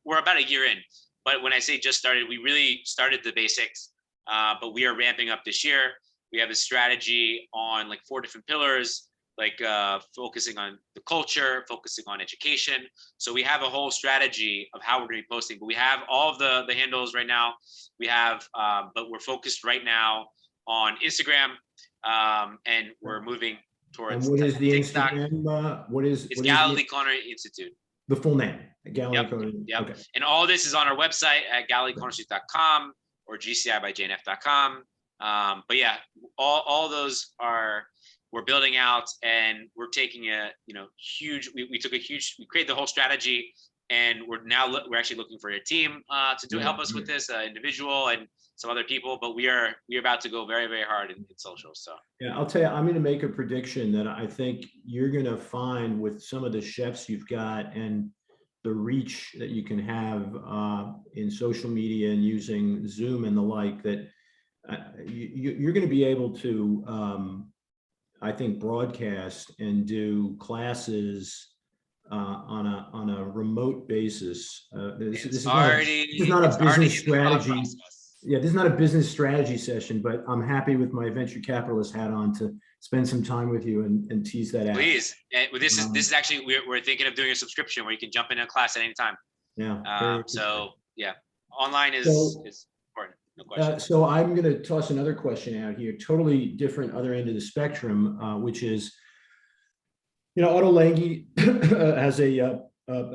We're about a year in, but when I say just started, we really started the basics. But we are ramping up this year. We have a strategy on like 4 different pillars, like focusing on the culture, focusing on education. So we have a whole strategy of how we're going to be posting. But we have all of the handles right now. We have, but we're focused right now on Instagram, and we're moving towards. And what is the TikTok. Instagram? It's Galilee Culinary Institute. The full name, Galilee Culinary. Yep. Okay. And all this is on our website at GalileeCulinary.com or GCI-by-JNF.com. But yeah, all those we're building out, and we're taking huge. We created the whole strategy, and we're actually looking for a team to help us with this, individual and some other people. But we're about to go very, very hard in social. So yeah, I'll tell you, I'm going to make a prediction that I think you're going to find with some of the chefs you've got and the reach that you can have in social media and using Zoom and the like, that you're going to be able to, I think, broadcast and do classes on a remote basis. This is not a business strategy. Yeah, this is not a business strategy session, but I'm happy with my venture capitalist hat on to spend some time with you and tease that out. Please. This is actually, we're thinking of doing a subscription where you can jump into a class at any time. Yeah. So yeah, online is important. No question. So I'm going to toss another question out here, totally different other end of the spectrum, which is, Otto Lange has a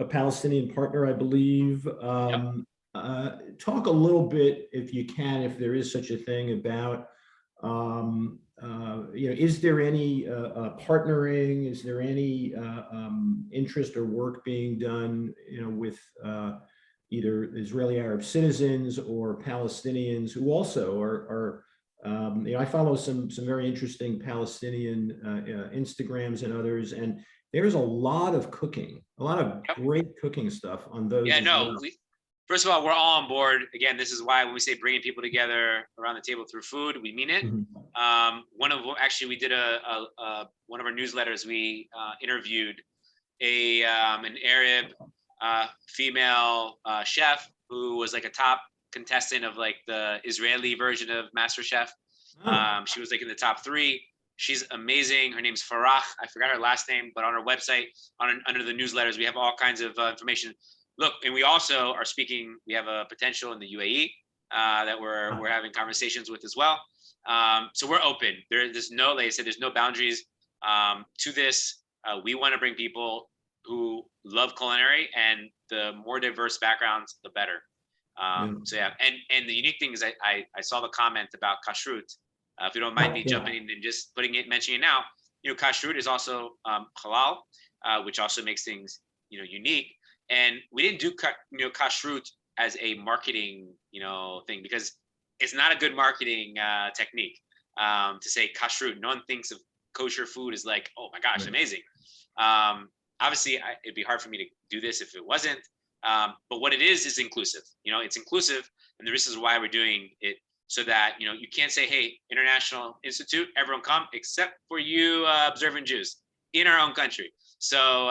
Palestinian partner, I believe. Talk a little bit, if you can, if there is such a thing, about is there any partnering? Is there any interest or work being done, with either Israeli Arab citizens or Palestinians who also are I follow some very interesting Palestinian Instagrams and others, and there's a lot of cooking, a lot of great cooking stuff on those. Yeah, no. First of all, we're all on board. Again, this is why when we say bringing people together around the table through food, we mean it. Mm-hmm. We did one of our newsletters. We interviewed an Arab female chef who was like a top contestant of like the Israeli version of MasterChef. She was like in the top 3. She's amazing. Her name's Farah. I forgot her last name, but on our website, under the newsletters, we have all kinds of information. Look, and we also are speaking. We have a potential in the UAE that we're having conversations with as well. So we're open. There's no, like I said, there's no boundaries to this. We want to bring people who love culinary, and the more diverse backgrounds, the better. So yeah, and the unique thing is I saw the comment about kashrut. If you don't mind me jumping in and just mentioning it now, kashrut is also halal, which also makes things unique. And we didn't do kashrut as a marketing thing, because it's not a good marketing technique to say kashrut. No one thinks of kosher food as like, oh my gosh, amazing. Obviously, it'd be hard for me to do this if it wasn't. But what it is inclusive. It's inclusive, and this is why we're doing it, so that you can't say, hey, International Institute, everyone come except for you observant Jews in our own country. So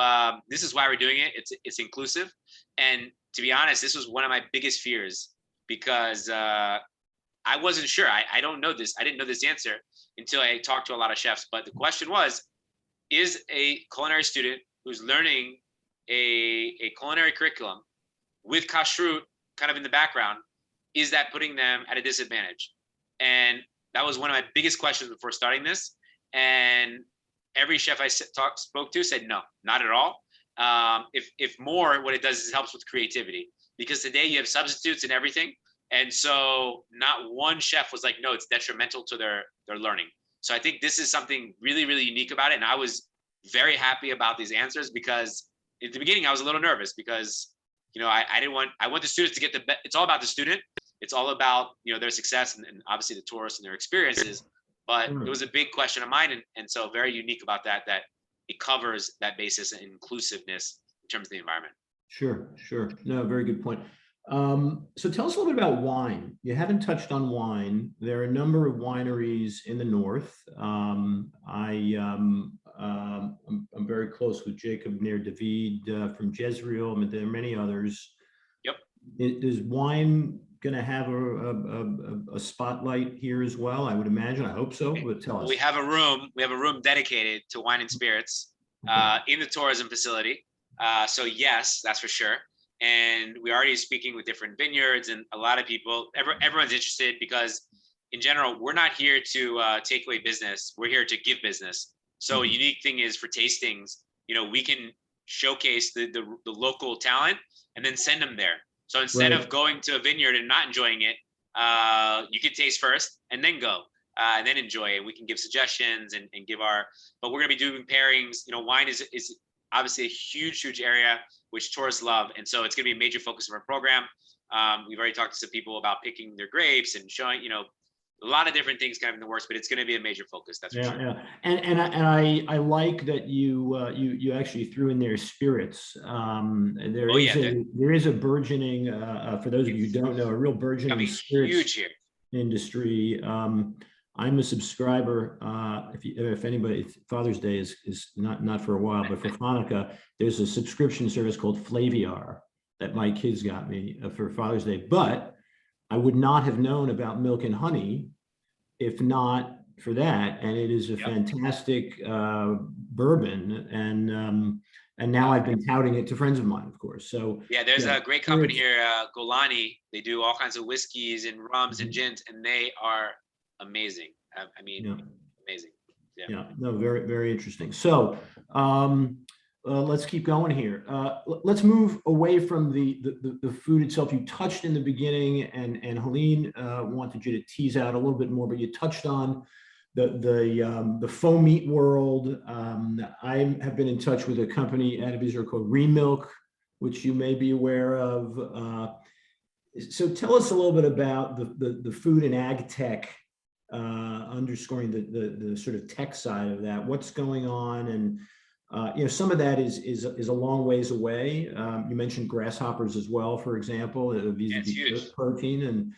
this is why we're doing it. It's inclusive. And to be honest, this was one of my biggest fears, because I wasn't sure. I don't know this. I didn't know this answer until I talked to a lot of chefs. But the question was, is a culinary student who's learning a culinary curriculum with kashrut kind of in the background, is that putting them at a disadvantage? And that was one of my biggest questions before starting this. And every chef I spoke to said, no, not at all. If more, what it does is it helps with creativity, because today you have substitutes and everything. And so not one chef was like, no, it's detrimental to their learning. So I think this is something really, really unique about it. And I was very happy about these answers, because at the beginning, I was a little nervous because, I want the students to get it's all about the student. It's all about, their success and obviously the tourists and their experiences. But it was a big question of mine. And so very unique about that it covers that basis and inclusiveness in terms of the environment. Sure. No, very good point. So tell us a little bit about wine. You haven't touched on wine. There are a number of wineries in the north. I'm very close with Jacob near David from Jezreel, but there are many others. Yep. Is wine going to have a spotlight here as well? I would imagine. I hope so. But tell us. We have a room dedicated to wine and spirits in the tourism facility. So yes, that's for sure. And we're already speaking with different vineyards and a lot of people. Everyone's interested because, in general, we're not here to take away business. We're here to give business. So a unique thing is for tastings, we can showcase the local talent and then send them there. So instead of going to a vineyard and not enjoying it, you can taste first and then go and then enjoy it. We can give suggestions and give but we're going to be doing pairings. Wine is obviously a huge area which tourists love, and so it's going to be a major focus of our program. We've already talked to some people about picking their grapes and showing, a lot of different things kind of in the works, but it's going to be a major focus. That's for sure. Yeah. And I like that you actually threw in there spirits. There is a burgeoning, for those of you who don't know, a real burgeoning spirits industry. I'm a subscriber. If anybody, Father's Day is not for a while, but for Hanukkah, there's a subscription service called Flaviar that my kids got me for Father's Day. But I would not have known about Milk and Honey if not for that. And it is a fantastic bourbon, and now I've been touting it to friends of mine, of course. So there's a great company here, Golani. They do all kinds of whiskeys and rums and gins, and they are amazing. Amazing. Yeah. No, very, very interesting. So let's keep going here. Let's move away from the food itself. You touched in the beginning, and Helene wanted you to tease out a little bit more, but you touched on the faux meat world. I have been in touch with a company out of Israel called Remilk, which you may be aware of. So tell us a little bit about the food and ag tech, underscoring the sort of tech side of that. What's going on, and some of that is a long ways away. You mentioned grasshoppers as well, for example, vis-a-vis protein, and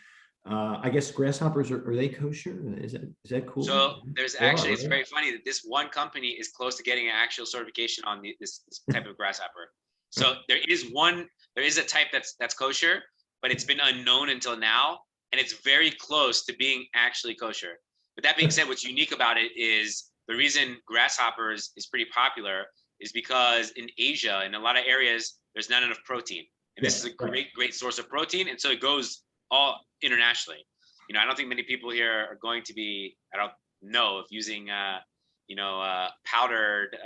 I guess grasshoppers are they kosher? Is that cool? So there's actually, it's very funny that this one company is close to getting an actual certification on this type of grasshopper. So there is a type that's kosher, but it's been unknown until now, and it's very close to being actually kosher. But that being said, what's unique about it is the reason grasshoppers is pretty popular is because in Asia, in a lot of areas, there's not enough protein, and this is a great source of protein, and so it goes all internationally. I don't think many people here are going to be, I don't know if using powdered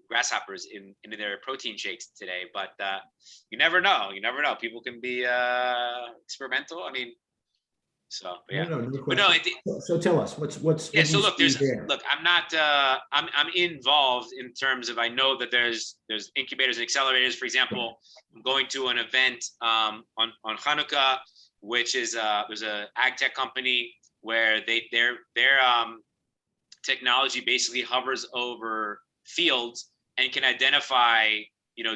grasshoppers into their protein shakes today, but you never know. People can be experimental. So yeah. So tell us what's so look, I'm not I'm involved in terms of, I know that there's incubators and accelerators. For example, I'm going to an event on Hanukkah, which is there's a ag tech company where their technology basically hovers over fields and can identify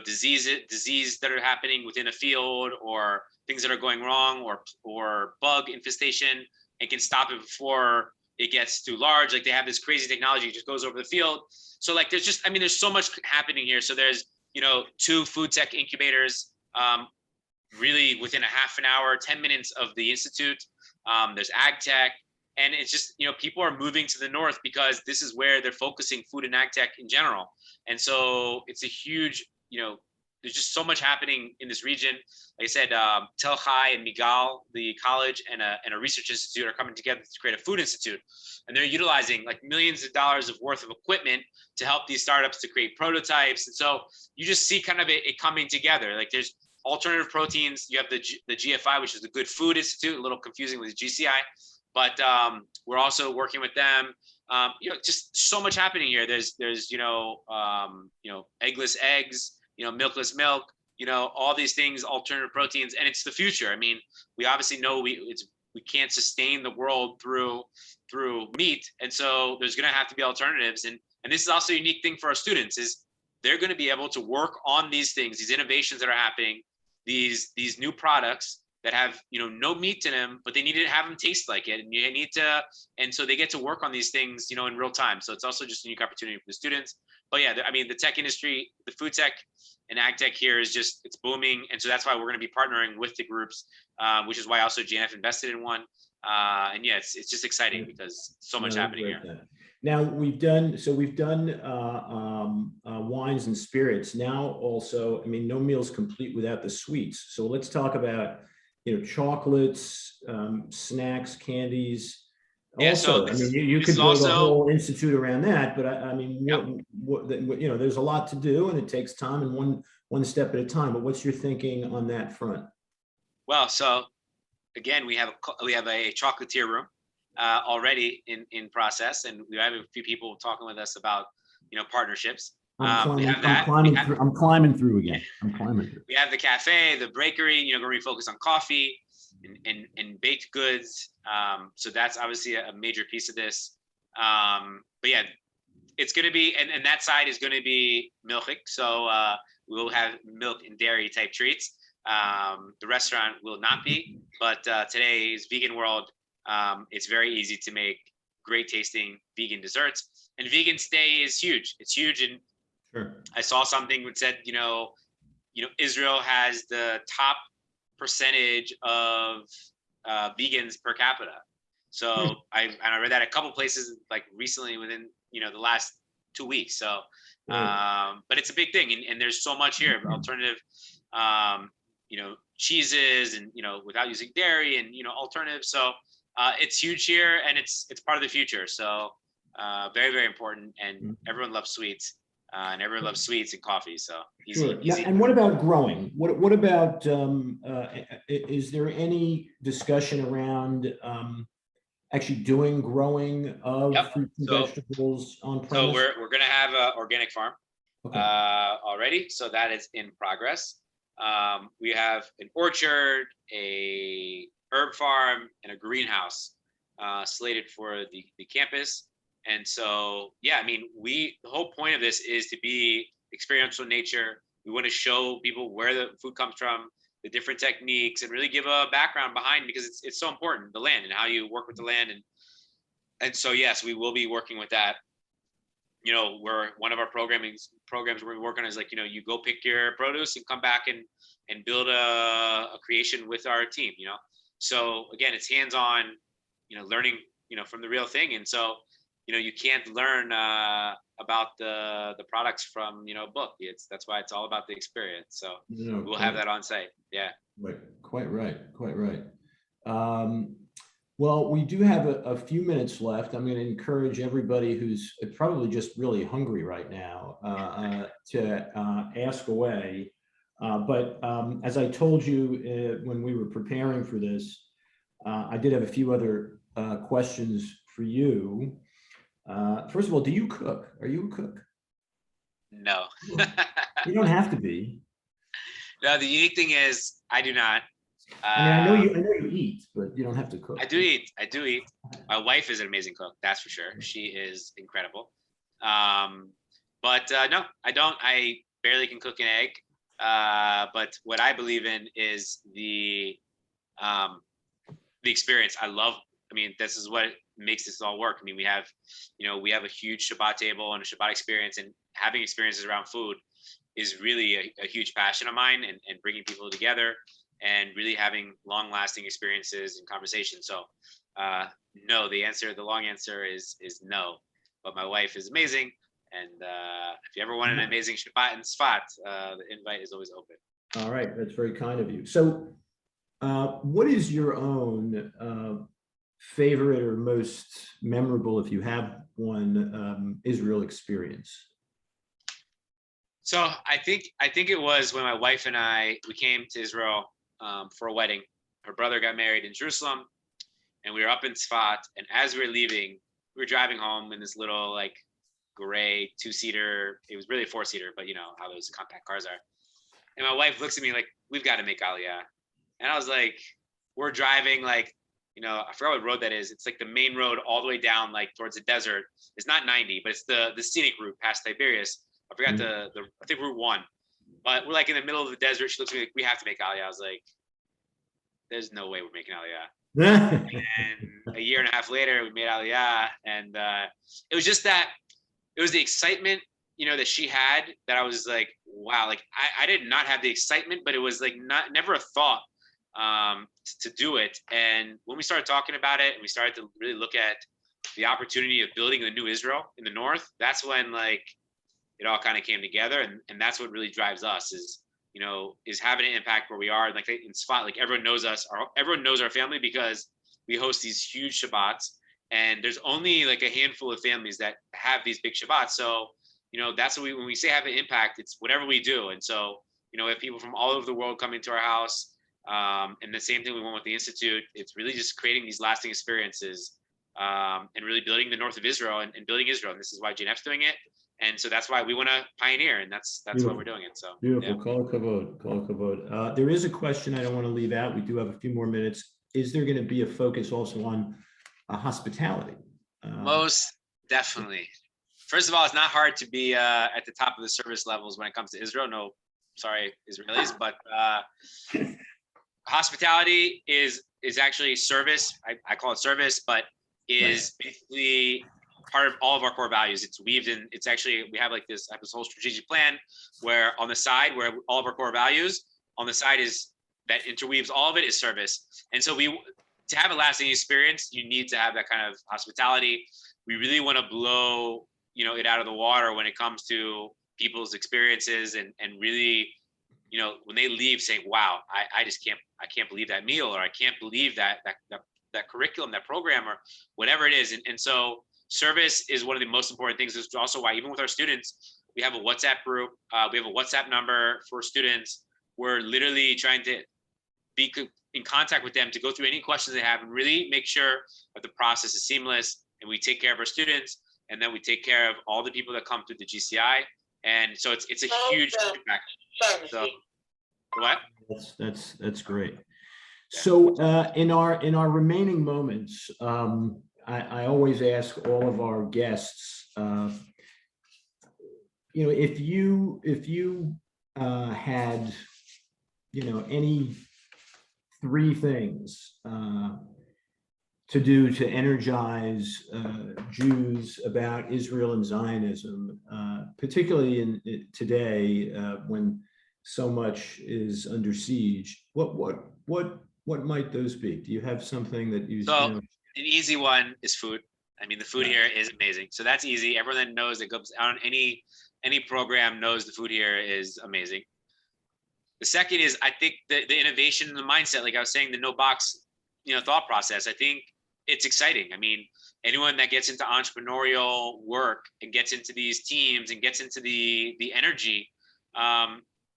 disease that are happening within a field, or things that are going wrong, or bug infestation, and can stop it before it gets too large. Like, they have this crazy technology, it just goes over the field. So like there's so much happening here. So there's 2 food tech incubators really within a half an hour, 10 minutes of the institute. There's ag tech, and it's just people are moving to the north because this is where they're focusing food and ag tech in general. And so it's a huge there's just so much happening in this region. Like I said, Tel Chai and Migal, the college, and a research institute are coming together to create a food institute. And they're utilizing like millions of dollars of worth of equipment to help these startups to create prototypes. And so you just see kind of it coming together. Like, there's alternative proteins. You have the GFI, which is the Good Food Institute, a little confusing with GCI, but we're also working with them. Just so much happening here. There's eggless eggs. milkless milk, all these things, alternative proteins, and it's the future. I mean, we obviously know we can't sustain the world through meat, and so there's going to have to be alternatives. And this is also a unique thing for our students, is they're going to be able to work on these things, these innovations that are happening, these new products that have no meat in them, but they need to have them taste like it, and you need to, and so they get to work on these things in real time. So it's also just a unique opportunity for the students. But yeah, I mean, the tech industry, the food tech and ag tech here is just, it's booming, and so that's why we're going to be partnering with the groups, which is why also JNF invested in one. And yeah, it's just exciting because so much happening here. Now we've done wines and spirits. Now also, I mean, no meal's complete without the sweets. So let's talk about chocolates, snacks, candies. Yeah, also, so I mean, you could build a whole institute around that, but I mean, there's a lot to do, and it takes time, and one step at a time. But what's your thinking on that front? Well, so again, we have a chocolatier room already in process, and we have a few people talking with us about partnerships. I'm climbing through again. We have the cafe, the bakery. Going to be focused on coffee and baked goods. So that's obviously a major piece of this. But yeah, it's going to be, and that side is going to be milchik. So we'll have milk and dairy type treats. The restaurant will not be, but today's vegan world, it's very easy to make great tasting vegan desserts, and vegan today is huge. It's huge. And sure. I saw something that said, Israel has the top percentage of vegans per capita. So I read that a couple places, like recently within, the last 2 weeks. So, but it's a big thing. And there's so much here, alternative, cheeses and, without using dairy and, alternatives. So it's huge here, and it's part of the future. So very, very important. And everyone loves sweets. And everyone loves sweets and coffee, so easy. Sure. Now, and what about growing? What about? Is there any discussion around actually doing growing of fruits and vegetables on premise? So we're going to have an organic farm already, so that is in progress. We have an orchard, a herb farm, and a greenhouse slated for the campus. And so, yeah, I mean, the whole point of this is to be experiential in nature. We want to show people where the food comes from, the different techniques, and really give a background behind, because it's so important, the land and how you work with the land. And so, yes, we will be working with that. Where one of our programs we're working on is like, you go pick your produce and come back and build a creation with our team, So again, it's hands-on, learning, from the real thing. And so, you can't learn about the products from a book. That's why it's all about the experience. So we'll have that on site. Yeah. Right. Quite right. Well, we do have a few minutes left. I'm going to encourage everybody who's probably just really hungry right now to ask away. But as I told you when we were preparing for this, I did have a few other questions for you. First of all, do you cook? Are you a cook? No. You don't have to be. No, the unique thing is I do not. I know you eat, but you don't have to cook. I do eat. My wife is an amazing cook, that's for sure. She is incredible. But no, I don't. I barely can cook an egg. But what I believe in is the experience. This is what makes this all work. I mean, we have a huge Shabbat table and a Shabbat experience, and having experiences around food is really a huge passion of mine, and bringing people together and really having long-lasting experiences and conversations. So no, the long answer is no, but my wife is amazing. And if you ever want an amazing Shabbat in Sfat, the invite is always open. All right, that's very kind of you. So what is your own favorite or most memorable, if you have one, Israel experience? So I think it was when my wife and we came to Israel for a wedding. Her brother got married in Jerusalem, and we were up in Tzfat. And as we were leaving, we were driving home in this little gray 2-seater. It was really a 4-seater, but you know how those compact cars are. And my wife looks at me like, we've got to make Aliyah. And I was like, we're driving like, you know, I forgot what road that is. It's like the main road all the way down like towards the desert. It's not 90, but it's the scenic route past Tiberias. I forgot I think Route 1. But we're like in the middle of the desert. She looks at me like, we have to make Aliyah. I was like, there's no way we're making Aliyah. And a year and a half later, we made Aliyah. And it was just that, it was the excitement, you know, that she had that I was like, wow, like I did not have the excitement, but it was like never a thought to do it. And when we started talking about it and we started to really look at the opportunity of building a new Israel in the North, that's when like it all kind of came together. And that's what really drives us is, you know, is having an impact where we are. Like in Spot, like everyone knows us, everyone knows our family because we host these huge Shabbats, and there's only like a handful of families that have these big Shabbats. So, you know, that's what when we say have an impact, it's whatever we do. And so, you know, we have people from all over the world come into our house. And the same thing we want with the Institute. It's really just creating these lasting experiences and really building the North of Israel and building Israel. And this is why JNF's doing it. And so that's why we want to pioneer, and that's why we're doing it. So beautiful. Kol kavod, kol kavod. There is a question I don't want to leave out. We do have a few more minutes. Is there going to be a focus also on hospitality? Most definitely. First of all, it's not hard to be at the top of the service levels when it comes to Israel. No, sorry, Israelis, but hospitality is actually service. I call it service, but is basically part of all of our core values. It's weaved in. It's actually, we have like this whole strategic plan where on the side, where all of our core values on the side is that interweaves all of it is service. And so to have a lasting experience, you need to have that kind of hospitality. We really want to blow, you know, it out of the water when it comes to people's experiences and really, you know, when they leave saying, wow, I can't believe that meal, or I can't believe that curriculum, that program, or whatever it is. And so service is one of the most important things. Is also why even with our students, we have a WhatsApp group. We have a WhatsApp number for students. We're literally trying to be in contact with them to go through any questions they have and really make sure that the process is seamless, and we take care of our students, and then we take care of all the people that come through the GCI. And so it's a huge impact. So what? That's great. So in our remaining moments, I always ask all of our guests, you know, if you had, you know, any 3 things to do to energize Jews about Israel and Zionism, particularly in today when so much is under siege, what might those be? Do you have something that you? So an easy one is food. I mean, the food here is amazing. So that's easy. Everyone that knows that goes on any program knows the food here is amazing. The second is, I think the innovation and the mindset, like I was saying, the no box, you know, thought process. I think it's exciting. I mean, anyone that gets into entrepreneurial work and gets into these teams and gets into the energy,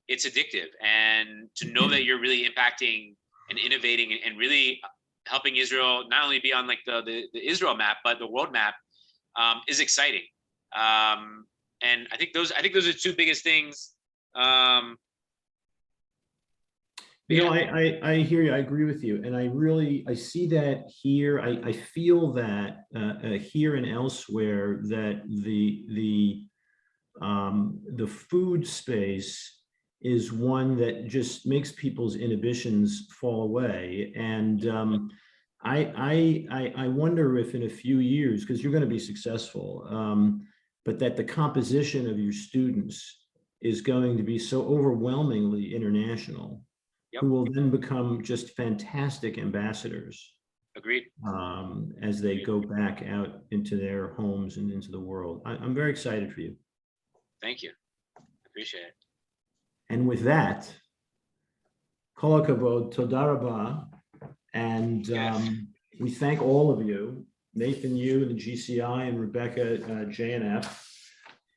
it's addictive. And to know that you're really impacting and innovating and really helping Israel not only be on like the Israel map, but the world map is exciting. And I think those are the 2 biggest things. You know, I hear you. I agree with you, and I see that here. I feel that here and elsewhere that the food space is one that just makes people's inhibitions fall away. And I wonder if in a few years, because you're going to be successful, but that the composition of your students is going to be so overwhelmingly international, who will then become just fantastic ambassadors. Agreed. As they go back out into their homes and into the world. I'm very excited for you. Thank you. Appreciate it. And with that, kol hakavod, toda rabah, and we thank all of you, Nathan, you, and the GCI, and Rebecca, JNF.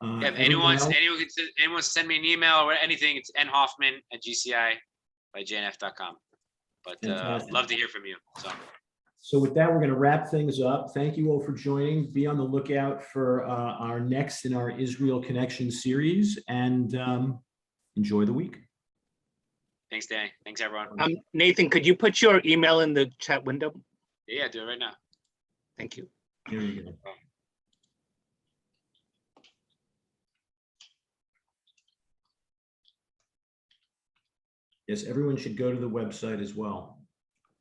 If anyone send me an email or anything, it's nhoffman@GCI by JNF.com. But love to hear from you. So So with that, we're going to wrap things up. Thank you all for joining. Be on the lookout for our next in our Israel Connection series, and enjoy the week. Thanks, Danny. Thanks, everyone. Nathan, could you put your email in the chat window? Yeah, do it right now. Thank you. There you go. Yes, everyone should go to the website as well.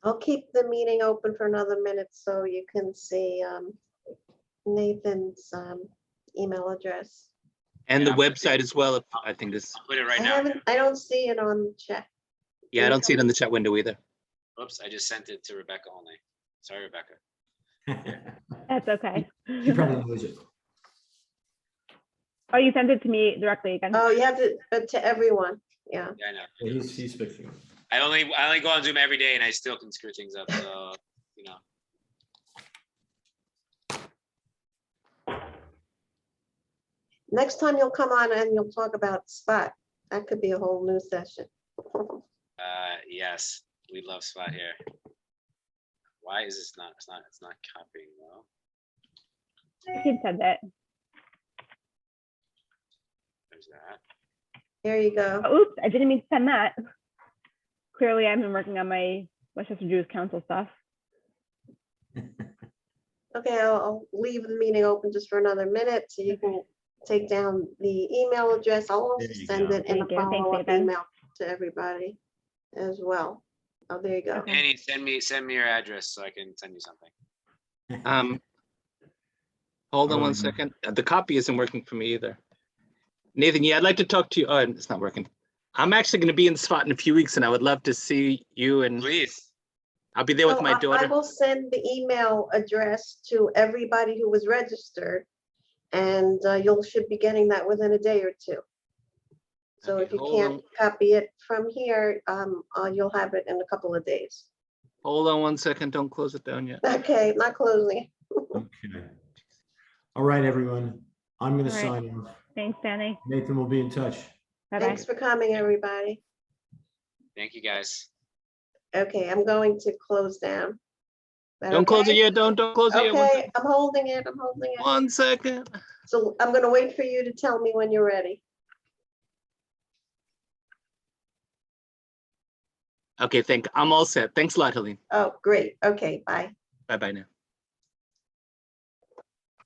I'll keep the meeting open for another minute so you can see Nathan's email address. And Yeah, the website as well, if I think this. I'll put it right now. I don't see it on the chat. Yeah, I don't see it in the chat window either. Oops, I just sent it to Rebecca only. Sorry, Rebecca. That's okay. She probably knows it. Oh, you sent it to me directly again? Oh, you have to everyone. Yeah. Yeah, I know. He's fixing it. I only go on Zoom every day, and I still can screw things up. So you know. Next time you'll come on and you'll talk about Spot. That could be a whole new session. Yes, we love Spot here. Why is this not? It's not copying well. I can send it. There's that. There you go. Oh, oops, I didn't mean to send that. Clearly, I've been working on my Westchester Jewish Council stuff. Okay, I'll leave the meeting open just for another minute so you can take down the email address. I'll also There you send go. it in a Thank you. Thanks, follow-up Nathan. email to everybody as well. Oh, there you go. Okay. Annie, send me your address so I can send you something. Hold on Oh, one yeah. second. The copy isn't working for me either. Nathan, yeah, I'd like to talk to you. Oh, it's not working. I'm actually going to be in Spot in a few weeks, and I would love to see you. And Please. I'll be there with So my I daughter. will send the email address to everybody who was registered, and you should be getting that within a day or two. So Okay, if you hold can't on. copy it from here, you'll have it in a couple of days. Hold on one second. Don't close it down yet. Okay, not closing. Okay. All right, everyone. I'm going to All right. sign off. Thanks, Danny. Nathan will be in touch. Bye-bye. Thanks for coming, everybody. Thank you, guys. Okay, I'm going to close down. That Don't close it okay? yet. Don't close it yet. One Okay, second. I'm holding it. I'm holding it. 1 second. So I'm gonna wait for you to tell me when you're ready. Okay, I'm all set. Thanks a lot, Helene. Oh, great. Okay, bye. Bye-bye now.